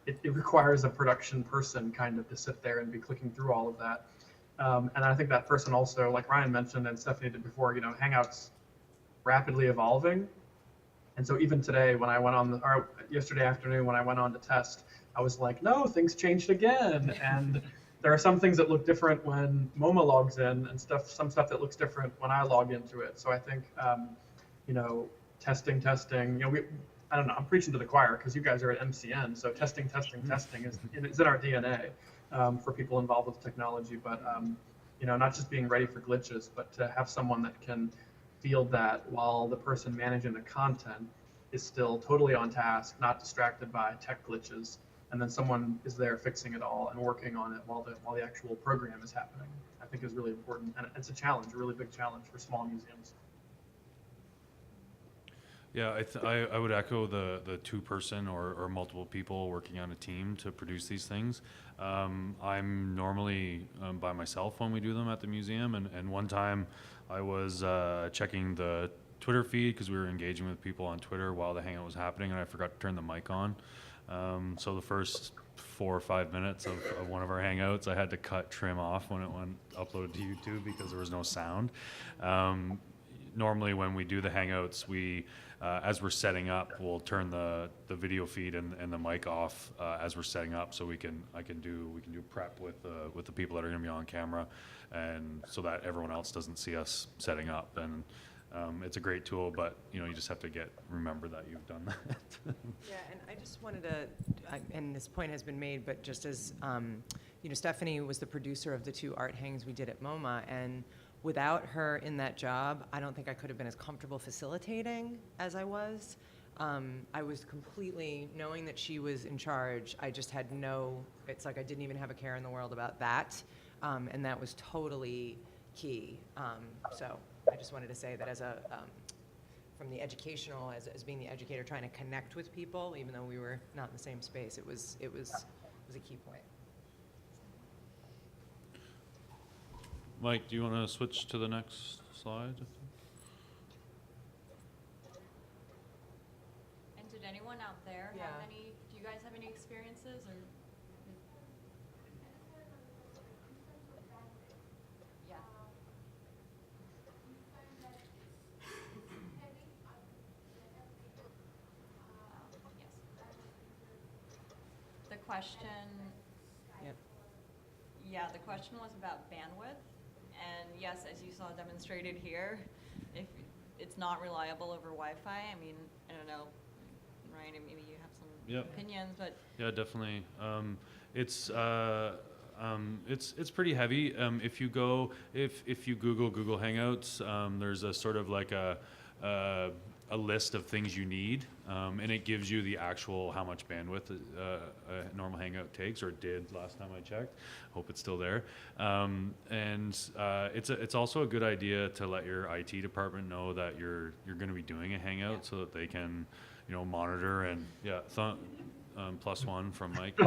it requires a production person kind of to sit there and be clicking through all of that. And I think that person also, like Ryan mentioned and Stephanie did before, Hangouts rapidly evolving. And so even today, when I went on, or yesterday afternoon when I went on to test, I was like, no, things changed again. And there are some things that look different when MoMA logs in, and some stuff that looks different when I log into it. So I think, testing, I don't know, I'm preaching to the choir because you guys are at MCN. So testing is in our DNA for people involved with technology. But, not just being ready for glitches, but to have someone that can field that while the person managing the content is still totally on task, not distracted by tech glitches. And then someone is there fixing it all and working on it while the actual program is happening, I think is really important. And it's a challenge, a really big challenge for small museums. Yeah, I would echo the two-person or multiple people working on a team to produce these things. I'm normally by myself when we do them at the museum, and one time I was checking the Twitter feed because we were engaging with people on Twitter while the Hangout was happening, and I forgot to turn the mic on. So the first 4 or 5 minutes of one of our Hangouts, I had to trim off when it went uploaded to YouTube because there was no sound. Normally when we do the Hangouts, we as we're setting up, we'll turn the video feed and the mic off as we're setting up, so we can do prep with the people that are going to be on camera, and so that everyone else doesn't see us setting up. And it's a great tool, but you just have to remember that you've done that. Yeah, and I just wanted to, and this point has been made, but just as Stephanie was the producer of the 2 art hangs we did at MoMA, and without her in that job, I don't think I could have been as comfortable facilitating as I was. I was completely, knowing that she was in charge, I just had it's like I didn't even have a care in the world about that. And that was totally key. So I just wanted to say that from the educational, as being the educator, trying to connect with people, even though we were not in the same space, it was a key point. Mike, do you want to switch to the next slide? And did anyone out there Yeah. have any, do you guys have any experiences or? Yeah. Yes. The question. Yep. Yeah, the question was about bandwidth. And yes, as you saw demonstrated here, if it's not reliable over Wi-Fi, I mean, I don't know, Ryan, maybe you have some Yep. opinions, but Yeah, definitely. It's pretty heavy. If you Google Hangouts, there's a sort of like a list of things you need, and it gives you the actual how much bandwidth a normal Hangout takes, or it did last time I checked. Hope it's still there. It's also a good idea to let your IT department know that you're going to be doing a Hangout, so that they can, monitor and +1 from Mike.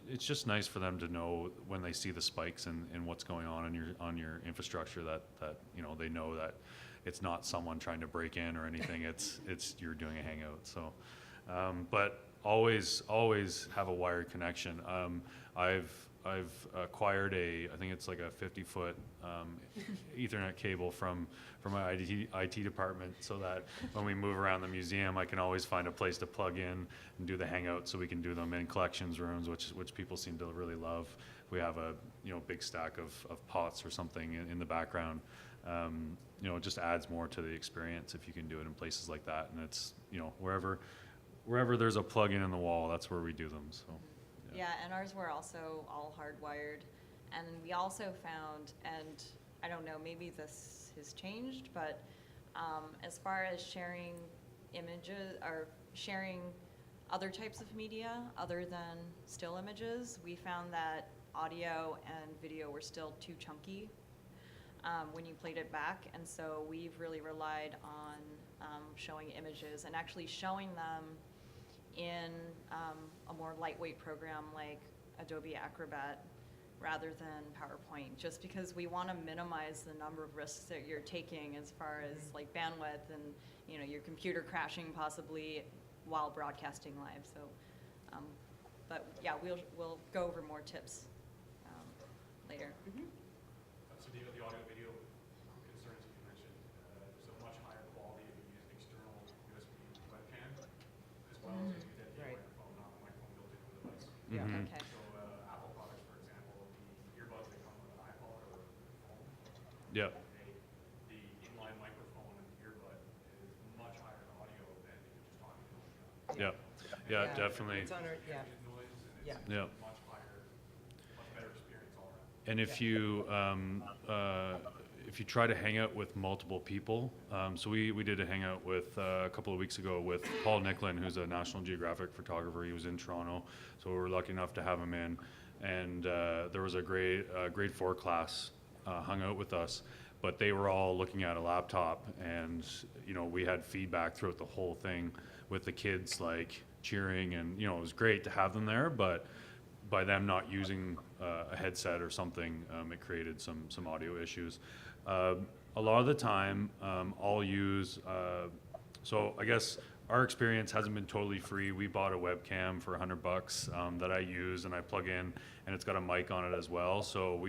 It's just nice for them to know when they see the spikes and what's going on your infrastructure that they know that it's not someone trying to break in or anything. It's you're doing a Hangout. So, but always have a wired connection. I've acquired I think it's like a 50-foot Ethernet cable from my IT department, so that when we move around the museum, I can always find a place to plug in and do the Hangout, so we can do them in collections rooms, which people seem to really love. We have a big stack of pots or something in the background. It just adds more to the experience if you can do it in places like that, and it's wherever there's a plug-in in the wall, that's where we do them. So. yeah, and ours were also all hardwired. And we also found, and I don't know, maybe this has changed, but as far as sharing images or sharing other types of media other than still images, we found that audio and video were still too chunky when you played it back. And so we've really relied on showing images and actually showing them in a more lightweight program like Adobe Acrobat rather than PowerPoint, just because we want to minimize the number of risks that you're taking as far as like bandwidth and your computer crashing possibly while broadcasting live. So, but yeah, we'll go over more tips later. So the audio video concerns you mentioned, there's a much higher quality if you use an external USB webcam as well as if you dedicate a microphone, not a microphone built into the device. Yeah. Okay. So Apple products, for example, the earbuds that come with an iPod or phone, Yeah. The inline microphone and earbud is much higher audio than if you're just talking to the Yeah. Yeah, definitely. It's on our, yeah. noise, and Yeah. it's Yeah. much higher, much better experience all around. And if you try to hang out with multiple people, so we did a hangout with a couple of weeks ago with Paul Nicklin, who's a National Geographic photographer. He was in Toronto, so we were lucky enough to have him in. And there was a grade 4 class hung out with us, but they were all looking at a laptop, and we had feedback throughout the whole thing with the kids like cheering, and it was great to have them there, but by them not using a headset or something, it created some audio issues. A lot of the time, I'll use, so I guess our experience hasn't been totally free. We bought a webcam for $100 that I use and I plug in, and it's got a mic on it as well. So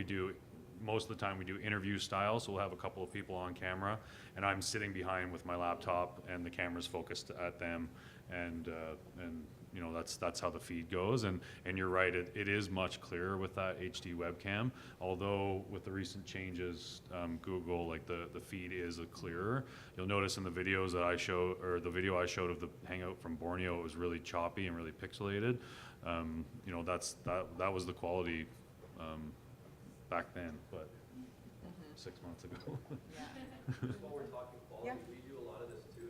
most of the time we do interview style, so we'll have a couple of people on camera, and I'm sitting behind with my laptop and the camera's focused at them, and that's how the feed goes. And you're right, it is much clearer with that HD webcam, although with the recent changes, Google, like the feed is clearer. You'll notice in the videos that I show, or the video I showed of the hangout from Borneo, it was really choppy and really pixelated. That was the quality back then, but 6 months ago. Just while we're talking quality, we do a lot of this too.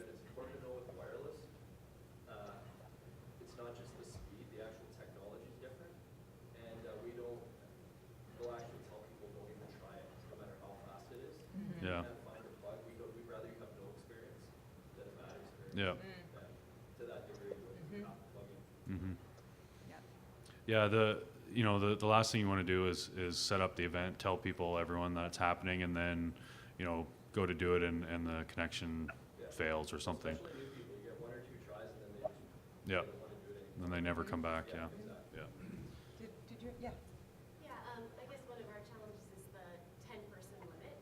not just the speed, the actual technology is different, and we'll actually tell people don't even try it, no matter how fast it is. Yeah. And find a bug. We'd rather you have no experience than a bad experience. Yeah. To that degree with not plugging. Mm-hmm. Yeah, the last thing you want to do is set up the event, tell people, everyone that's happening, and then, go to do it and the connection fails or something. Especially new people, you get 1 or 2 tries and then they just Yeah. don't want to do it anymore. Then they never come back, yeah. Exactly. Yeah. Did you, yeah. Yeah, I guess one of our challenges is the 10-person limit.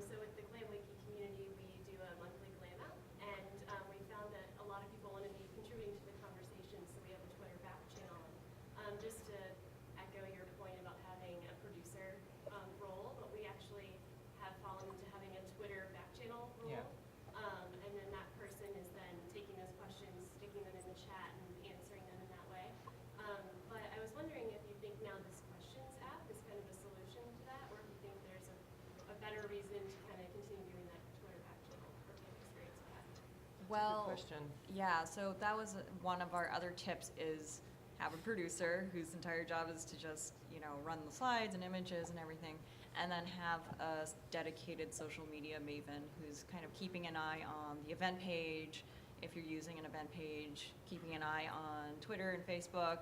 So with the Glam Wiki community, we do a monthly Glam out, and we found that a lot of people want to be contributing to the conversation, so we have a Twitter back channel. Just to echo your point about having a producer role, but we actually have fallen into having a Twitter back channel role. Yeah. And then that person is then taking those questions, sticking them in the chat, and answering them in that way. But I was wondering if you think now this questions app is kind of a solution to that, or if you think there's a better reason to kind of continue doing that Twitter back channel, or if you have experience with that. Well, question. yeah, so that was one of our other tips is have a producer whose entire job is to just, run the slides and images and everything, and then have a dedicated social media maven who's kind of keeping an eye on the event page, if you're using an event page, keeping an eye on Twitter and Facebook.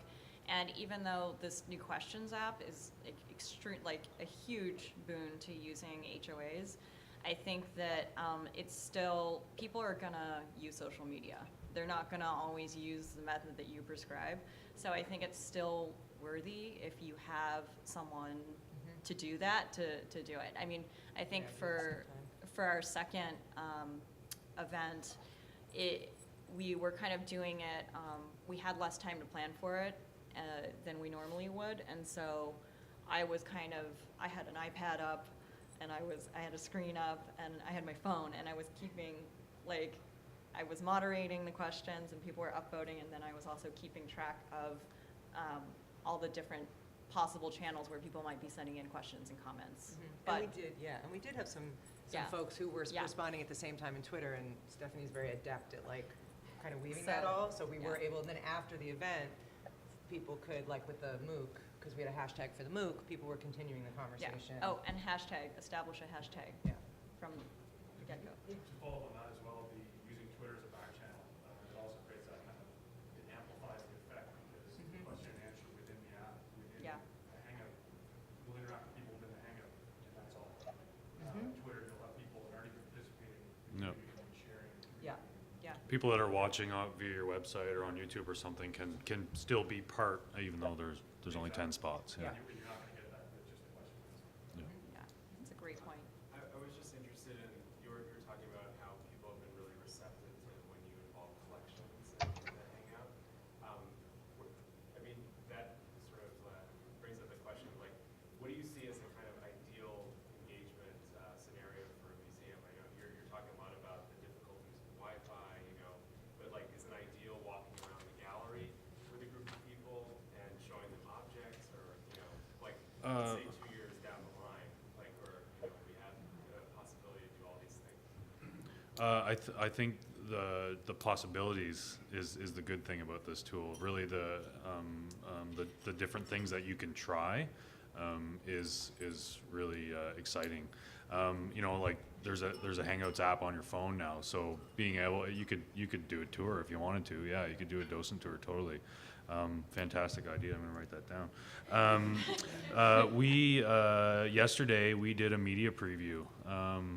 And even though this new questions app is a huge boon to using HOAs, I think that it's still, people are gonna use social media. They're not gonna always use the method that you prescribe. So I think it's still worthy if you have someone to do that, to do it. I mean, I think for our second event, we were kind of doing it, we had less time to plan for it than we normally would, and so I had an iPad up, and I had a screen up, and I had my phone, and I was I was moderating the questions, and people were upvoting, and then I was also keeping track of all the different possible channels where people might be sending in questions and comments. But And we did have some Yeah. folks who were Yeah. responding at the same time in Twitter, and Stephanie's very adept at kind of weaving So, that all. So we were yeah. able, and then after the event, people could, with the MOOC, because we had a hashtag for the MOOC, people were continuing the conversation. Yeah. Oh, and establish a hashtag Yeah. from the get-go. To follow on that as well, using Twitter as a back channel, it also creates that kind of, it amplifies the effect because the question and answer within the app, within Yeah. the Hangout, we'll interact with people within the Hangout, and that's all. Twitter, you'll have people that aren't even participating, No. sharing. Yeah. Yeah. People that are watching via your website or on YouTube or something can still be part, even though there's only 10 spots. Yeah. You're not going to get that with just a question. Yeah, that's a great point. I was just interested in, you were talking about how people have been really receptive to when you involve collections in the Hangout. I mean, that sort of brings up the question, what do you see as a kind of ideal engagement scenario for a museum? I know you're talking a lot about the difficulties with Wi-Fi, but is it ideal walking around the gallery with a group of people and showing them objects, or, let's say 2 years down the line, where, we have the possibility to do all these things? I think the possibilities is the good thing about this tool. Really, the different things that you can try is really exciting. There's a Hangouts app on your phone now, so being able, you could do a tour if you wanted to. Yeah, you could do a docent tour totally. Fantastic idea. I'm gonna write that down. Yesterday we did a media preview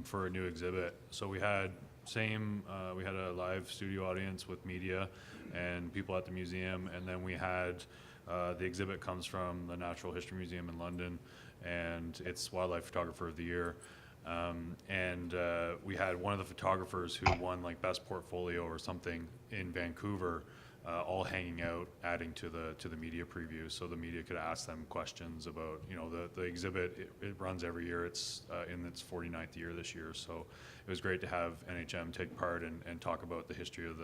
for a new exhibit. So we had a live studio audience with media and people at the museum, and then we had the exhibit comes from the Natural History Museum in London, and it's Wildlife Photographer of the Year. We had one of the photographers who won best portfolio or something in Vancouver, all hanging out, adding to the media preview, so the media could ask them questions about the exhibit. It runs every year. It's in its 49th year this year, so it was great to have NHM take part and talk about the history of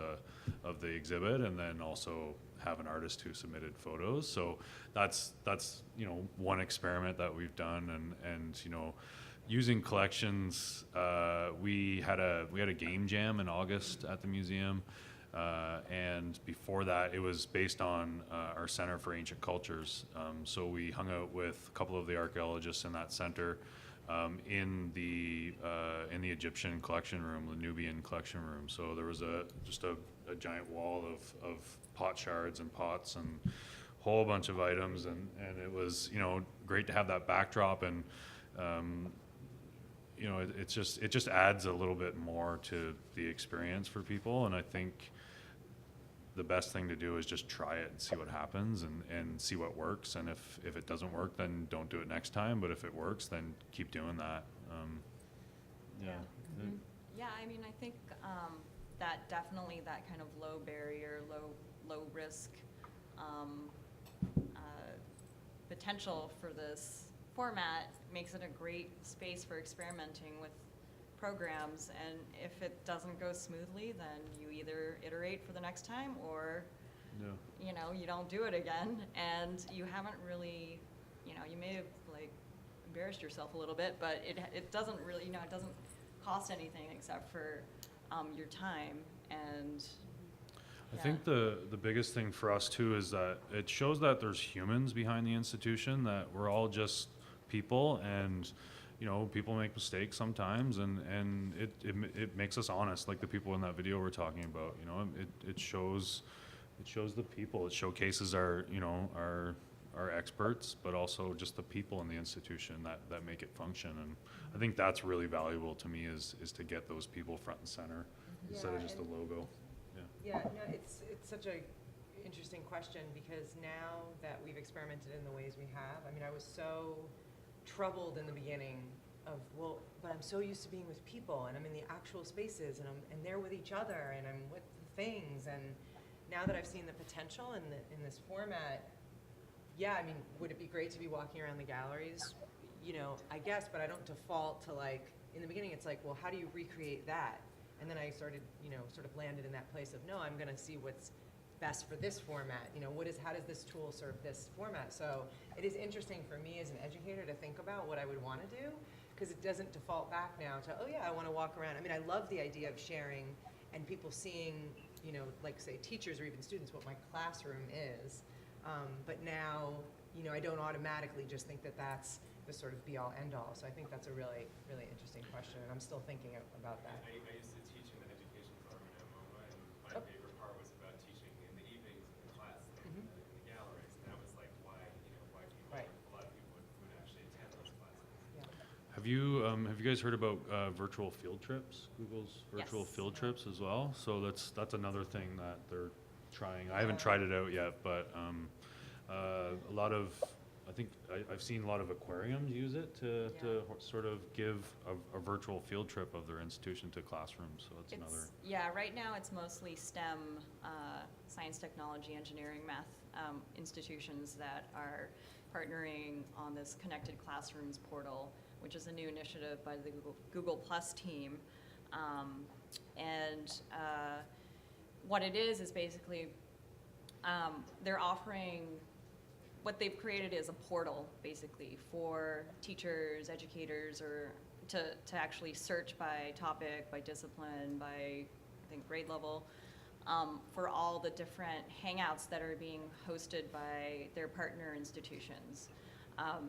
the exhibit, and then also have an artist who submitted photos. So that's one experiment that we've done, and using collections. We had a game jam in August at the museum, And before that, it was based on our Center for Ancient Cultures. So we hung out with a couple of the archaeologists in that center in the Egyptian collection room, the Nubian collection room. So there was just a giant wall of pot shards and pots and a whole bunch of items, and it was, you know, great to have that backdrop, and you know, it just adds a little bit more to the experience for people. And I think the best thing to do is just try it and see what happens, and see what works. And if it doesn't work, then don't do it next time. But if it works, then keep doing that. Yeah. Yeah, I mean, I think that definitely that kind of low barrier, low risk potential for this format makes it a great space for experimenting with programs. And if it doesn't go smoothly, then you either iterate for the next time, or you know, you don't do it again. And you haven't really, you know, you may have like embarrassed yourself a little bit, but it doesn't really, you know, it doesn't cost anything except for your time. And I think the biggest thing for us too is that it shows that there's humans behind the institution, that we're all just people, and you know, people make mistakes sometimes, and it makes us honest, like the people in that video we're talking about. You know, it shows the people. It showcases our, you know, our experts, but also just the people in the institution that make it function. And I think that's really valuable to me, is to get those people front and center instead of just a logo. Yeah, no, it's such a interesting question, because now that we've experimented in the ways we have, I mean, I was so troubled in the beginning of, well, but I'm so used to being with people, and I'm in the actual spaces, and they're with each other, and I'm with the things. And now that I've seen the potential in this format, yeah, I mean, would it be great to be walking around the galleries? You know, I guess, but I don't default to, like, in the beginning it's like, well, how do you recreate that? And then I started, you know, sort of landed in that place of, no, I'm going to see what's best for this format. You know, how does this tool serve this format? So it is interesting for me as an educator to think about what I would want to do, because it doesn't default back now to, oh yeah, I want to walk around. I mean, I love the idea of sharing and people seeing, you know, like say teachers or even students, what my classroom is. But now, you know, I don't automatically just think that that's the sort of be all end all. So I think that's a really, really interesting question, and I'm still thinking about that. I used to teach in the education department at MoMA, and my favorite part was about teaching in the evenings in the class, in the galleries, and that was like why people, a lot of people would actually attend those classes. Yeah. Have you guys heard about virtual field trips? Google's virtual field trips as well. So that's another thing that they're trying. I haven't tried it out yet, but a lot of, I think I've seen a lot of aquariums use it to sort of give a virtual field trip of their institution to classrooms. So it's another. Yeah, right now it's mostly STEM, science, technology, engineering, math institutions that are partnering on this Connected Classrooms portal, which is a new initiative by the Google Plus team. And what it is basically they're offering, what they've created is a portal basically for teachers, educators, or to actually search by topic, by discipline, by I think grade level, for all the different Hangouts that are being hosted by their partner institutions.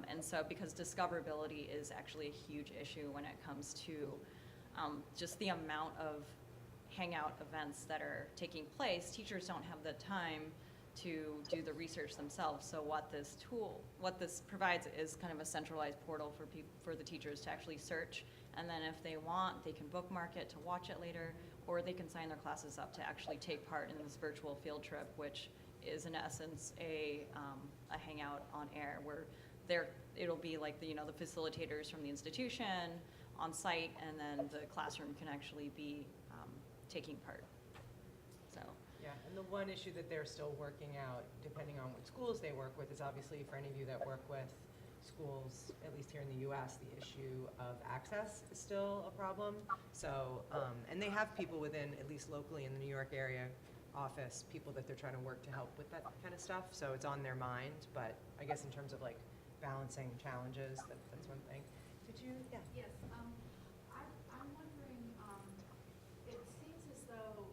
And so because discoverability is actually a huge issue when it comes to just the amount of Hangout events that are taking place, teachers don't have the time to do the research themselves. So what this provides is kind of a centralized portal for the teachers to actually search, and then if they want, they can bookmark it to watch it later, or they can sign their classes up to actually take part in this virtual field trip, which is in essence a Hangout on air, where it'll be like the facilitators from the institution on site, and then the classroom can actually be taking part. So. Yeah, and the one issue that they're still working out, depending on what schools they work with, is obviously for any of you that work with schools, at least here in the US, the issue of access is still a problem. So, and they have people within, at least locally in the New York area office, people that they're trying to work to help with that kind of stuff. So it's on their mind, but I guess in terms of like balancing challenges, that's one thing. Did you? Yeah. Yes. I'm wondering, it seems as though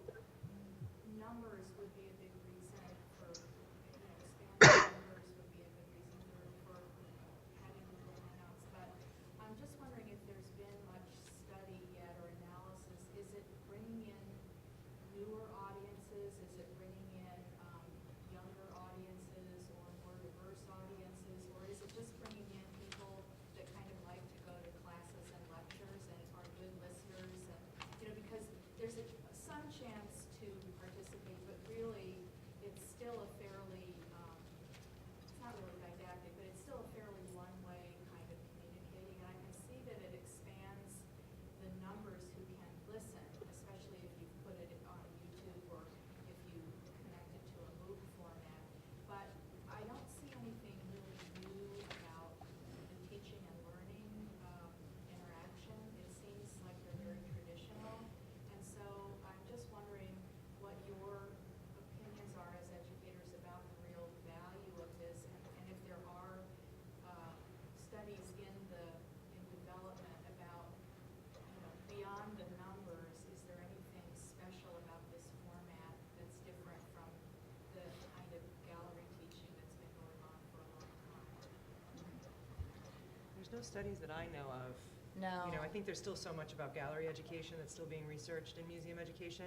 No studies that I know of. No. You know, I think there's still so much about gallery education that's still being researched in museum education.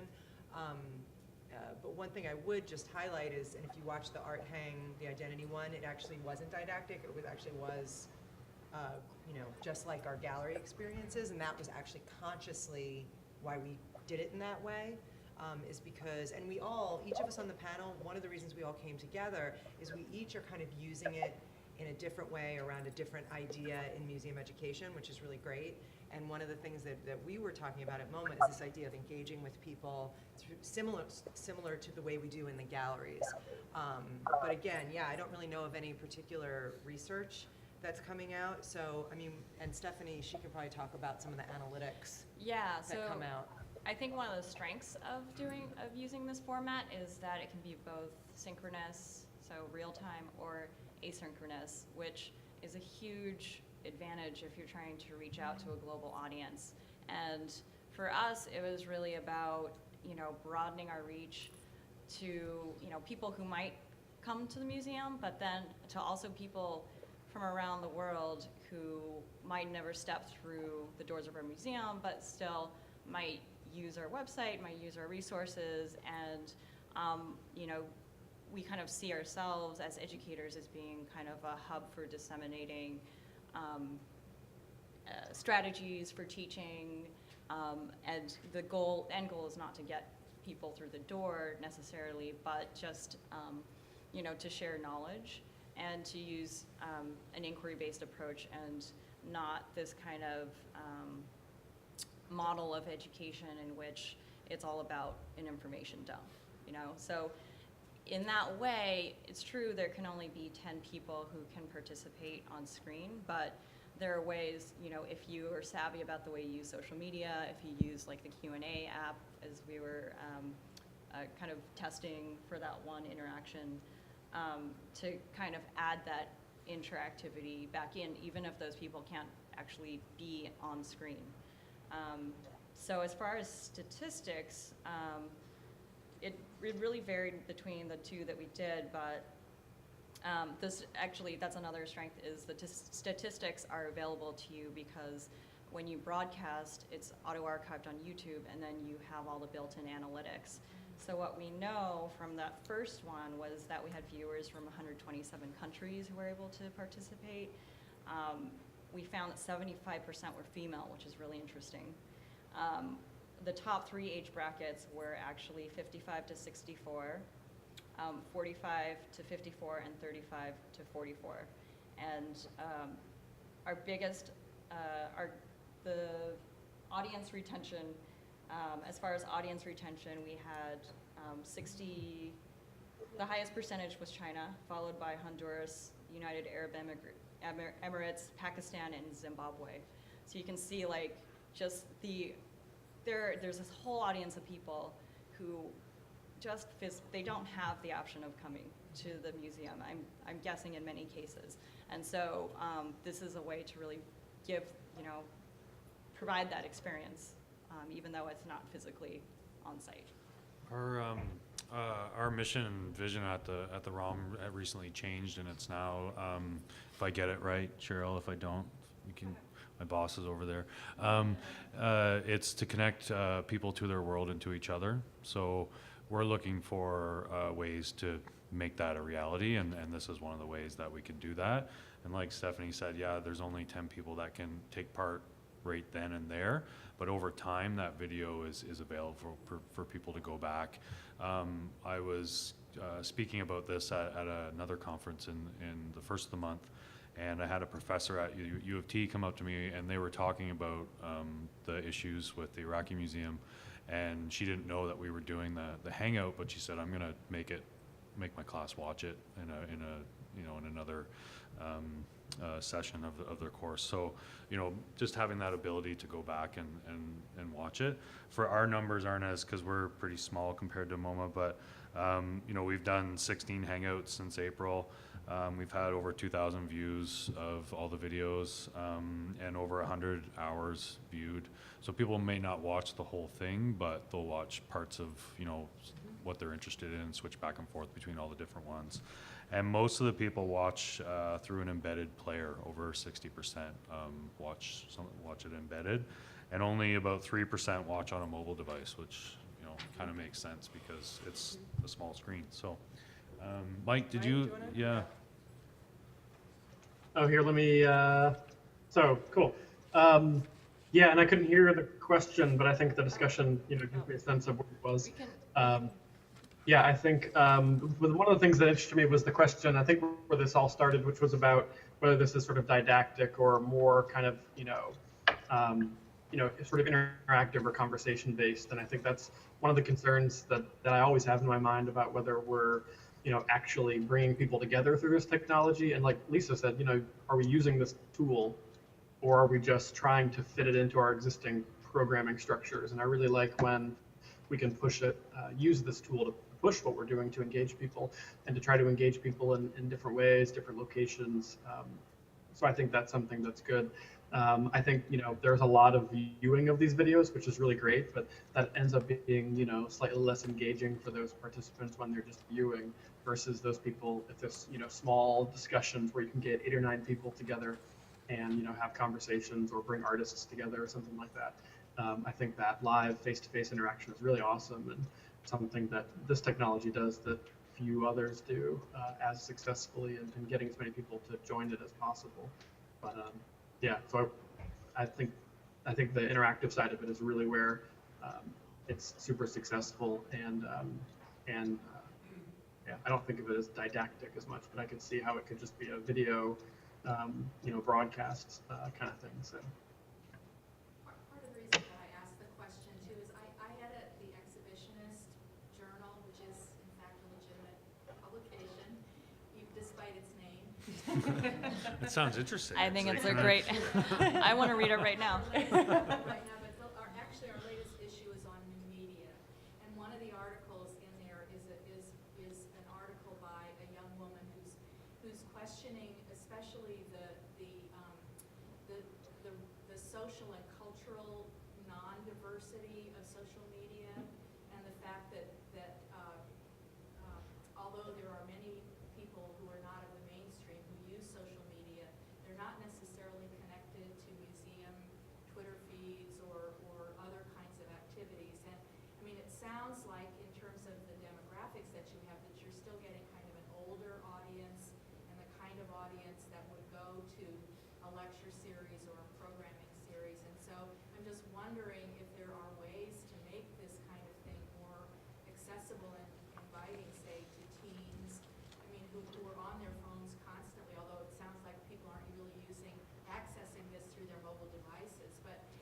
But one thing I would just highlight is, and if you watch the Art Hang, the identity one, it actually wasn't didactic. It was you know, just like our gallery experiences, and that was actually consciously why we did it in that way. Is because, and we all, each of us on the panel, one of the reasons we all came together is we each are kind of using it in a different way around a different idea in museum education, which is really great. And one of the things that we were talking about at MoMA is this idea of engaging with people through similar to the way we do in the galleries. But again, yeah, I don't really know of any particular research that's coming out. So, I mean, and Stephanie, she could probably talk about some of the analytics that come out. I think one of the strengths of using this format is that it can be both synchronous, so real time, or asynchronous, which is a huge advantage if you're trying to reach out to a global audience. And for us, it was really about, you know, broadening our reach to, you know, people who might come to the museum, but then to also people from around the world who might never step through the doors of our museum, but still might use our website, might use our resources, and you know, we kind of see ourselves as educators as being kind of a hub for disseminating strategies for teaching, and the end goal is not to get people through the door necessarily, but just you know, to share knowledge and to use an inquiry-based approach and not this kind of model of education in which it's all about an information dump, you know? So in that way, it's true there can only be 10 people who can participate on screen, but there are ways, you know, if you are savvy about the way you use social media, if you use like the Q&A app, as we were kind of testing for that one interaction, to kind of add that interactivity back in, even if those people can't actually be on screen. So as far as statistics, it really varied between the two that we did, but that's another strength, is the statistics are available to you because when you broadcast, it's auto-archived on YouTube, and then you have all the built-in analytics. So what we know from that first one was that we had viewers from 127 countries who were able to participate. We found that 75% were female, which is really interesting. The top 3 age brackets were actually 55 to 64, 45 to 54, and 35 to 44. And our biggest, the audience retention, as far as audience retention, we had the highest percentage was China, followed by Honduras, United Arab Emirates, Pakistan, and Zimbabwe. So you can see, like, just there's this whole audience of people who just they don't have the option of coming to the museum, I'm guessing in many cases. And so this is a way to really provide that experience, even though it's not physically on site. Our mission and vision at the ROM recently changed, and it's now, if I get it right, Cheryl, if I don't, we can. My boss is over there. It's to connect people to their world and to each other. So we're looking for ways to make that a reality, and this is one of the ways that we can do that. And like Stephanie said, yeah, there's only 10 people that can take part right then and there, but over time that video is available for people to go back. I was speaking about this at another conference in the first of the month, and I had a professor at U of T come up to me, and they were talking about the issues with the Iraqi Museum, and she didn't know that we were doing the Hangout, but she said, I'm gonna make my class watch it in another session of their course. So, just having that ability to go back and watch it. For our numbers aren't as, because we're pretty small compared to MoMA, but we've done 16 Hangouts since April. We've had over 2,000 views of all the videos, and over 100 hours viewed. So people may not watch the whole thing, but they'll watch parts of what they're interested in and switch back and forth between all the different ones. And most of the people watch through an embedded player. Over 60% watch it embedded, and only about 3% watch on a mobile device, which kind of makes sense because it's a small screen. So, Mike, did you? Yeah. Oh, here, let me, so, cool. Yeah, and I couldn't hear the question, but I think the discussion, gives me a sense of what it was. Yeah, I think one of the things that interested me was the question, I think where this all started, which was about whether this is sort of didactic or more kind of, sort of interactive or conversation based. And I think that's one of the concerns that I always have in my mind about whether we're, actually bringing people together through this technology. And like Lisa said, are we using this tool, or are we just trying to fit it into our existing programming structures? And I really like when we can use this tool to push what we're doing to engage people and to try to engage people in different ways, different locations. So I think that's something that's good. I think, there's a lot of viewing of these videos, which is really great, but that ends up being, slightly less engaging for those participants when they're just viewing versus those people, if there's, small discussions where you can get 8 or 9 people together and, have conversations or bring artists together or something like that. I think that live face-to-face interaction is really awesome and something that this technology does that few others do as successfully, and getting as many people to join it as possible. But yeah, so I think the interactive side of it is really where it's super successful, and yeah, I don't think of it as didactic as much, but I could see how it could just be a video, broadcast kind of thing. So. Part of the reason that I asked the question too is I edit the Exhibitionist Journal, which is in fact a legitimate publication, despite its name. It sounds interesting. I think it's a great. I want to read it right now. Right now, but actually our latest issue is on new media, and one of the articles in there is an article by a young woman who's questioning, especially the social and cultural non-diversity of social media, and the fact that although there are many people who are not of the mainstream who use social media, they're not necessarily connected to museum Twitter feeds or other kinds of activities. And I mean, it sounds like in terms of the demographics that you have, that you're still getting kind of an older audience and the kind of audience that would go to a lecture series or a programming series. And so I'm just wondering if there are ways to make this kind of thing more accessible and inviting, say, to teens, I mean, who are on their phones constantly, although it sounds like people aren't really accessing this through their mobile devices,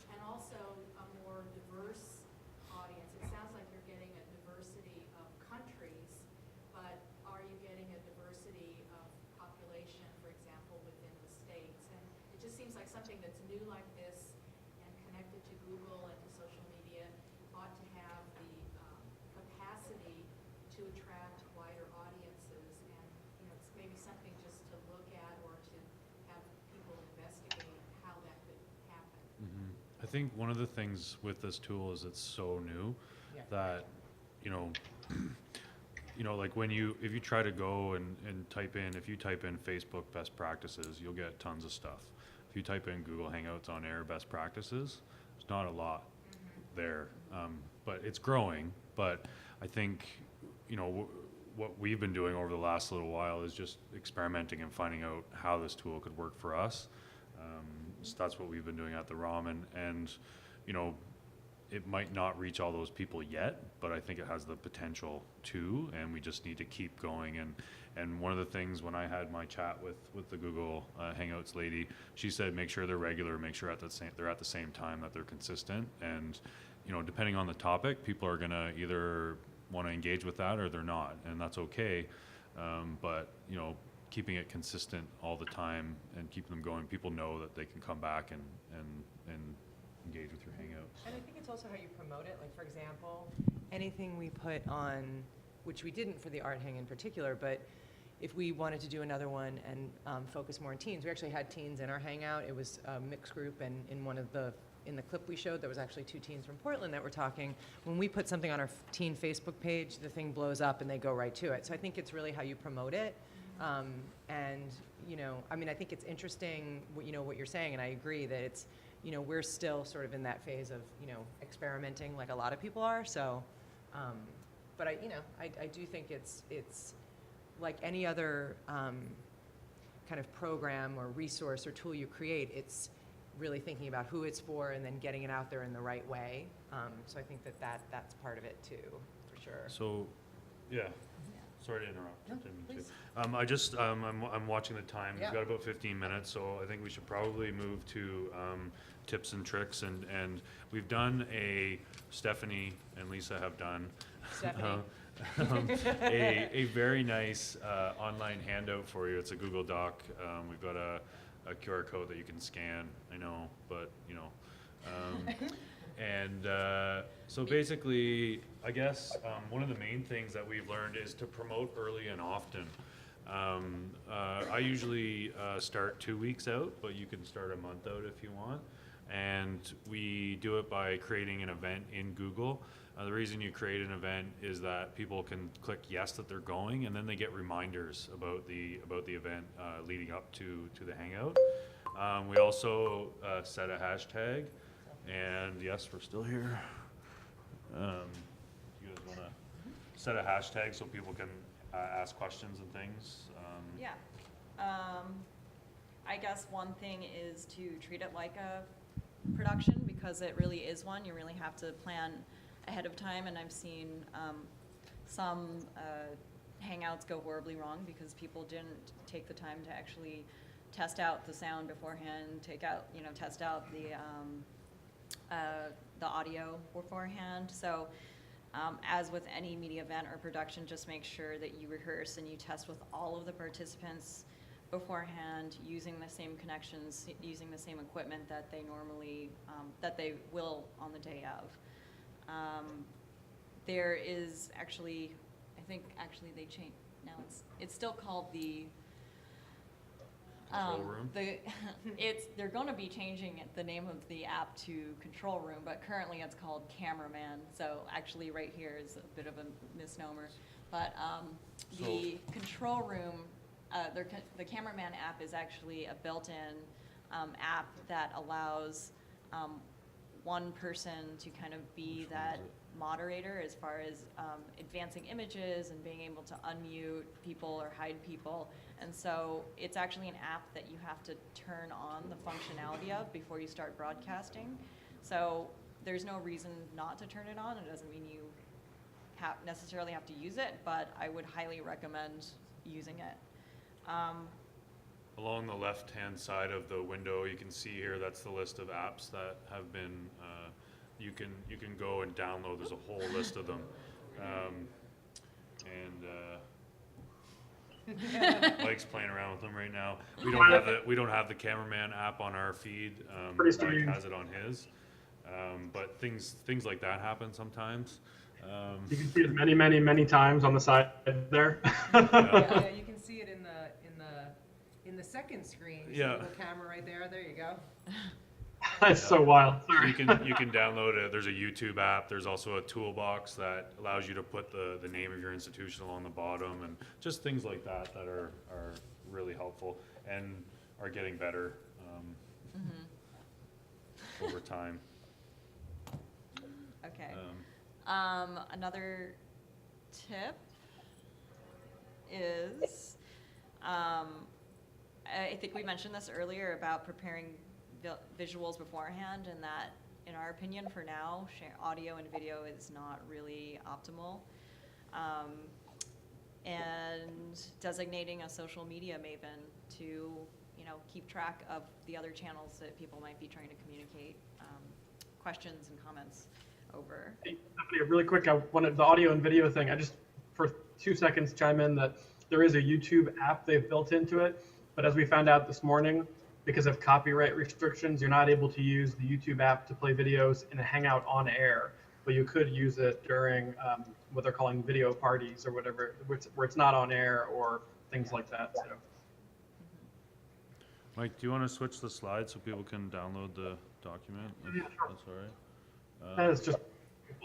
and also a more diverse audience. It sounds like you're getting a diversity of countries, but are you getting a diversity of population, for example, within the states? And it just seems like something that's new like this and connected to Google and to social media ought to have the capacity to attract wider audiences, and it's maybe something just to look at or to have people investigate how that could happen. Mm-hmm. I think one of the things with this tool is it's so new that like if you try to go and type in Facebook best practices, you'll get tons of stuff. If you type in Google Hangouts on Air best practices, there's not a lot there, but it's growing. But I think what we've been doing over the last little while is just experimenting and finding out how this tool could work for us. So that's what we've been doing at the ROM, and it might not reach all those people yet, but I think it has the potential to, and we just need to keep going. And one of the things when I had my chat with the Google Hangouts lady, she said make sure they're regular, make sure they're at the same time, that they're consistent, and depending on the topic, people are gonna either want to engage with that or they're not, and that's okay. But keeping it consistent all the time and keeping them going, people know that they can come back and engage with your Hangouts. And I think it's also how you promote it. Like, for example, anything we put on, which we didn't for the art hang in particular, but if we wanted to do another one and focus more on teens, we actually had teens in our Hangout. It was a mixed group, and in the clip we showed, there was actually 2 teens from Portland that were talking. When we put something on our teen Facebook page, the thing blows up and they go right to it. So I think it's really how you promote it. And, you know, I mean, I think it's interesting, you know, what you're saying, and I agree that it's, you know, we're still sort of in that phase of, you know, experimenting like a lot of people are. So, but I, you know, I do think it's like any other kind of program or resource or tool you create, it's really thinking about who it's for and then getting it out there in the right way. So I think that's part of it too, for sure. So, yeah. Sorry to interrupt. No, Didn't mean to. please. I just, I'm watching the time. Yeah. We've got about 15 minutes, so I think we should probably move to tips and tricks. And we've done Stephanie and Lisa have done Stephanie. a very nice online handout for you. It's a Google Doc. We've got a QR code that you can scan. I know, but you know. And so basically, I guess one of the main things that we've learned is to promote early and often. I usually start 2 weeks out, but you can start a month out if you want. And we do it by creating an event in Google. The reason you create an event is that people can click yes that they're going, and then they get reminders about the event leading up to the Hangout. We also set a hashtag. And yes, we're still here. You guys want to set a hashtag so people can ask questions and things? Yeah. I guess one thing is to treat it like a production, because it really is one. You really have to plan ahead of time, and I've seen some Hangouts go horribly wrong because people didn't take the time to actually test out the sound beforehand, test out the audio beforehand. So as with any media event or production, just make sure that you rehearse and you test with all of the participants beforehand, using the same connections, using the same equipment that they normally, that they will on the day of. There is actually, I think actually they changed, now it's still called the Control room? They're going to be changing the name of the app to Control Room, but currently it's called Cameraman. So actually, right here is a bit of a misnomer. But the Control Room, the Cameraman app is actually a built-in app that allows one person to kind of be that moderator as far as advancing images and being able to unmute people or hide people. And so it's actually an app that you have to turn on the functionality of before you start broadcasting. So there's no reason not to turn it on. It doesn't mean you necessarily have to use it, but I would highly recommend using it. Along the left-hand side of the window, you can see here, that's the list of apps that have been, you can go and download. There's a whole list of them. Mike's playing around with them right now. We don't have the Cameraman app on our feed. Mike has it on his. But things like that happen sometimes. You can see it many times on the side there. Yeah, you can see it in the second screen. Yeah. Little camera right there. There you go. That's so wild. Sorry. You can download it. There's a YouTube app. There's also a toolbox that allows you to put the name of your institution along the bottom, and just things like that are really helpful and are getting better over time. Okay. Another tip is, I think we mentioned this earlier about preparing visuals beforehand, and that, in our opinion, for now, audio and video is not really optimal. And designating a social media maven to, keep track of the other channels that people might be trying to communicate questions and comments over. Hey, really quick, I wanted the audio and video thing. I just, for 2 seconds, chime in that there is a YouTube app they've built into it, but as we found out this morning, because of copyright restrictions, you're not able to use the YouTube app to play videos in a Hangout on air, but you could use it during what they're calling video parties or whatever, where it's not on air or things like that. So. Mike, do you want to switch the slide so people can download the document? Yeah, sure. That's all right. That is just,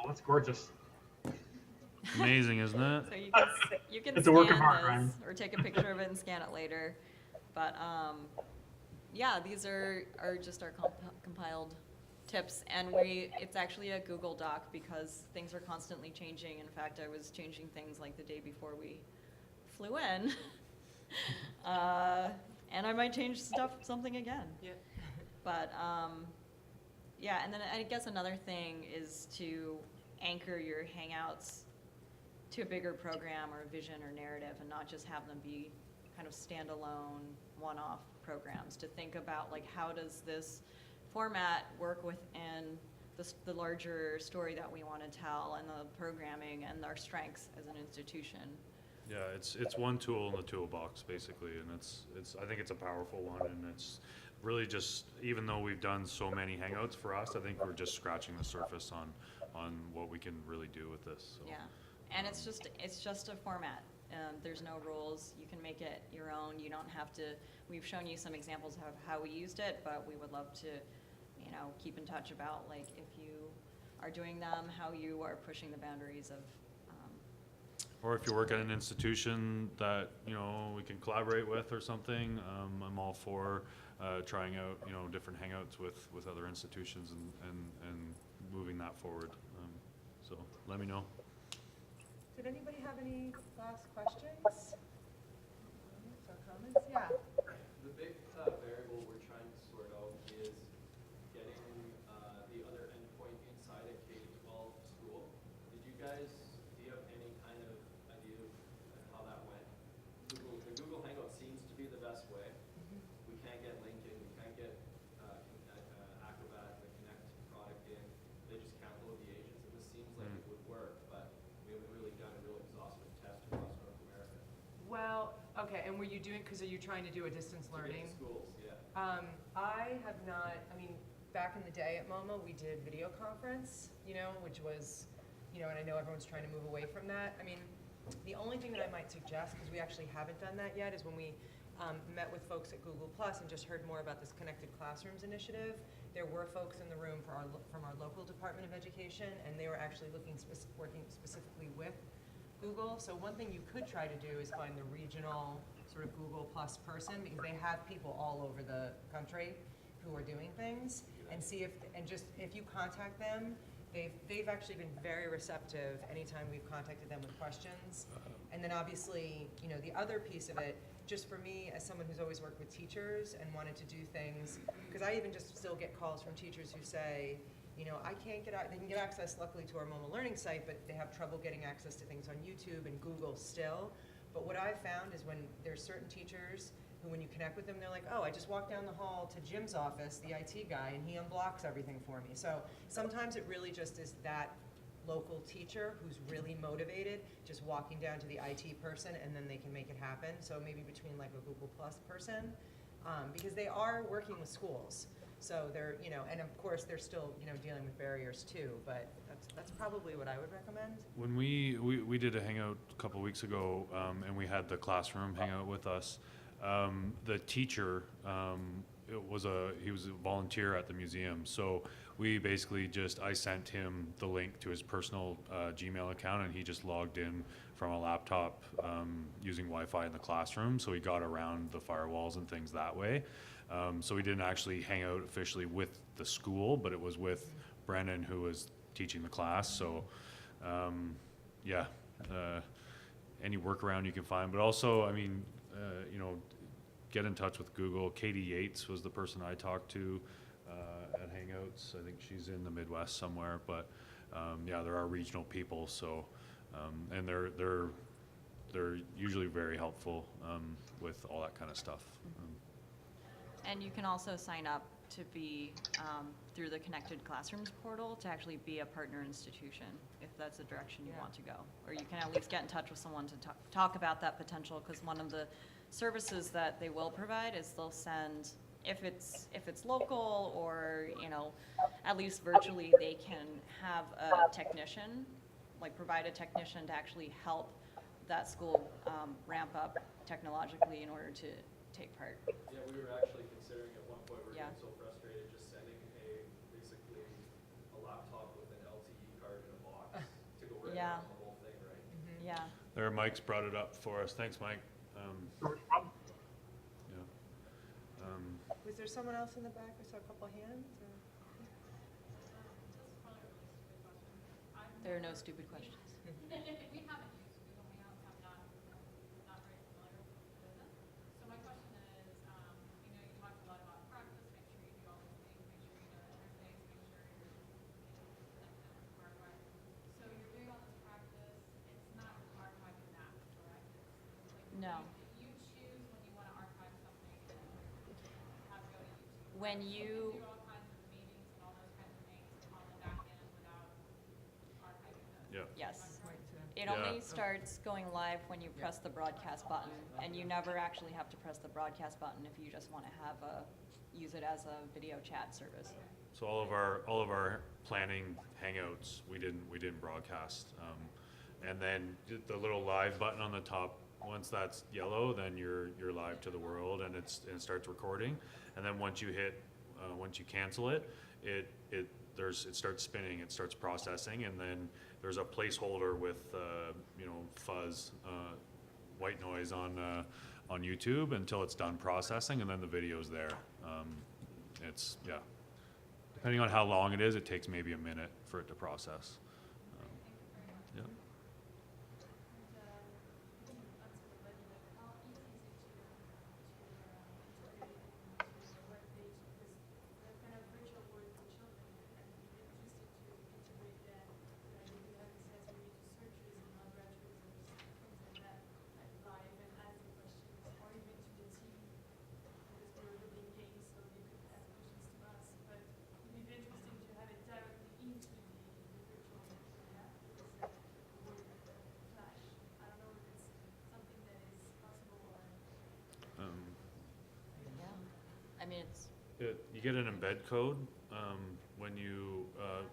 that's gorgeous. Amazing, isn't it? So you can It's a work of scan art, this Ryan. or take a picture of it and scan it later. But yeah, these are just our compiled tips, and it's actually a Google Doc because things are constantly changing. In fact, I was changing things like the day before we flew in. And I might change something again. Yeah. But yeah, and then I guess another thing is to anchor your Hangouts to a bigger program or a vision or narrative, and not just have them be kind of standalone, one-off programs. To think about, like, how does this format work within the larger story that we want to tell, and the programming and our strengths as an institution. Yeah, it's one tool in the toolbox basically, and I think it's a powerful one, and it's really just, even though we've done so many Hangouts for us, I think we're just scratching the surface on what we can really do with this. So. Yeah, and it's just a format. There's no rules. You can make it your own. You don't have to. We've shown you some examples of how we used it, but we would love to, keep in touch about, like, if you are doing them, how you are pushing the boundaries of. Or if you work at an institution that we can collaborate with or something, I'm all for trying out different Hangouts with other institutions and moving that forward. So let me know. Did anybody have any last questions or comments? Yeah. The big variable we're trying to sort out is getting the other endpoint inside a K-12 school. Do you have any kind of idea of how that went? The Google Hangout seems to be the best way. We can't get linking, we can't get Acrobat, the Connect product in. They just can't load the agents, and this seems like it would work, but we haven't really done a real exhaustive test across North America. Well, okay, and were you doing, because are you trying to do a distance learning? Schools, yeah. I have not, back in the day at MoMA, we did video conference, which was, and I know everyone's trying to move away from that. The only thing that I might suggest, because we actually haven't done that yet, is when we met with folks at Google Plus and just heard more about this Connected Classrooms initiative, there were folks in the room from our local Department of Education, and they were actually working specifically with Google. So one thing you could try to do is find the regional sort of Google Plus person, because they have people all over the country who are doing things, and see if you contact them, they've actually been very receptive anytime we've contacted them with questions. And then obviously, the other piece of it, just for me as someone who's always worked with teachers and wanted to do things, because I even just still get calls from teachers who say, I can't get out, they can get access luckily to our MoMA Learning site, but they have trouble getting access to things on YouTube and Google still. But what I've found is when there's certain teachers who, when you connect with them, they're like, oh, I just walked down the hall to Jim's office, the IT guy, and he unblocks everything for me. So sometimes it really just is that local teacher who's really motivated, just walking down to the IT person, and then they can make it happen. So maybe between like a Google Plus person, because they are working with schools. So they're, and of course they're still, dealing with barriers too, but that's probably what I would recommend. When we did a Hangout a couple weeks ago, and we had the classroom Hangout with us, the teacher, he was a volunteer at the museum, so we basically I sent him the link to his personal Gmail account, and he just logged in from a laptop using Wi-Fi in the classroom, so he got around the firewalls and things that way. So we didn't actually hang out officially with the school, but it was with Brennan, who was teaching the class. So yeah, any workaround you can find, but also, get in touch with Google. Katie Yates was the person I talked to at Hangouts. I think she's in the Midwest somewhere, but yeah, there are regional people. So and they're usually very helpful with all that kind of stuff. And you can also sign up to be, through the Connected Classrooms portal, to actually be a partner institution, if that's the direction you want to go. Or you can at least get in touch with someone to talk about that potential, because one of the services that they will provide is they'll send, if it's local or, at least virtually, they can have a technician, like provide a technician to actually help that school ramp up technologically in order to take part. Yeah, we were actually considering at one point, we're getting so frustrated just sending basically a laptop with an LTE card in a box to go right around the whole thing, right? there. Mike's brought it up for us. Thanks, Mike. Yeah. Was there someone else in the back? I saw a couple hands. There are no stupid questions. We haven't used Google Hangouts. I'm not very familiar with it. So my question is, you know, you talked a lot about practice. Make sure you do all these things. Make sure you know the interface. Make sure you're connected, archived. So you're doing all this practice. It's not archiving that, correct? Like No. You choose when you want to archive something and have it go to YouTube. When you do all kinds of meetings and all those kinds of things on the back end without archiving those. Yeah. Yes. It Yeah. only starts going live when you press the broadcast button, and you never actually have to press the broadcast button if you just want to use it as a video chat service. So all of our planning hangouts, we didn't broadcast, and then the little live button on the top. Once that's yellow, then you're live to the world, and it starts recording. And then once you cancel it, it starts spinning, it starts processing, and then there's a placeholder with fuzz, white noise on YouTube until it's done processing, and then the video's there. Depending on how long it is, it takes maybe a minute for it to process. Yeah. I mean, it's You get an embed code when you.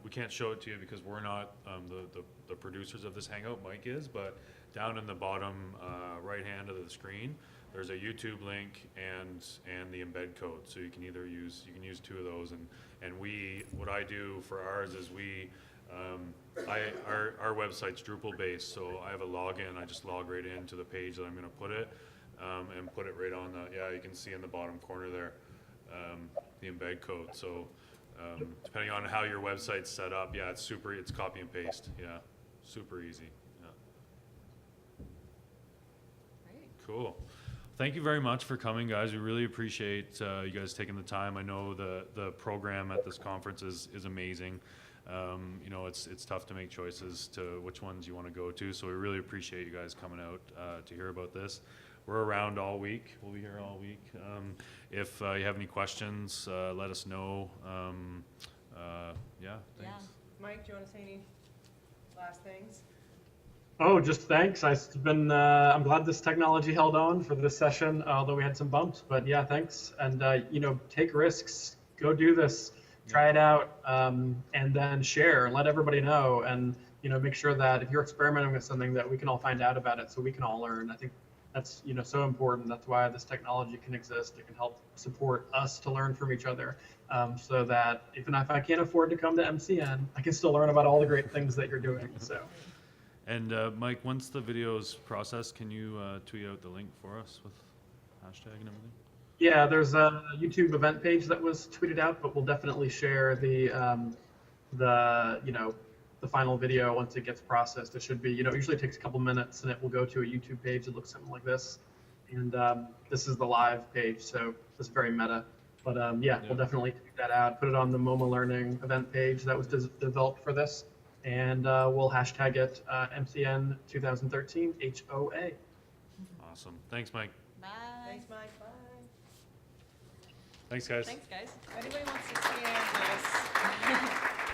We can't show it to you because we're not the producers of this Hangout. Mike is, but down in the bottom right hand of the screen, there's a YouTube link and the embed code. So you can use two of those. And what I do for ours is our website's Drupal based, so I have a login. I just log right into the page that I'm going to put it, and put it right on you can see in the bottom corner there. The embed code. So depending on how your website's set up, it's copy and paste. Yeah, super easy. Yeah. great. Cool. Thank you very much for coming, guys. We really appreciate you guys taking the time. I know the program at this conference is amazing. It's tough to make choices to which ones you want to go to. So we really appreciate you guys coming out to hear about this. We're around all week. We'll be here all week. If you have any questions, let us know. Thanks. Mike, do you want to say any last things? Oh, just thanks. I'm glad this technology held on for this session, although we had some bumps. But yeah, thanks. And take risks. Go do this. Try it out, and then share. Let everybody know, and make sure that if you're experimenting with something, that we can all find out about it, so we can all learn. I think that's so important. That's why this technology can exist. It can help support us to learn from each other, so that even if I can't afford to come to MCN, I can still learn about all the great things that you're doing. So. And Mike, once the video's processed, can you tweet out the link for us with hashtag and everything? Yeah, there's a YouTube event page that was tweeted out, but we'll definitely share the final video once it gets processed. It should be, it usually takes a couple minutes, and it will go to a YouTube page that looks something like this. And this is the live page, so it's very meta. But we'll definitely tweet that out, put it on the MoMA Learning event page that was developed for this, and we'll hashtag it MCN2013 HOA. Awesome. Thanks, Mike. Bye. Thanks, Mike. Bye. Thanks, guys. Thanks, guys. Anybody wants to scan this?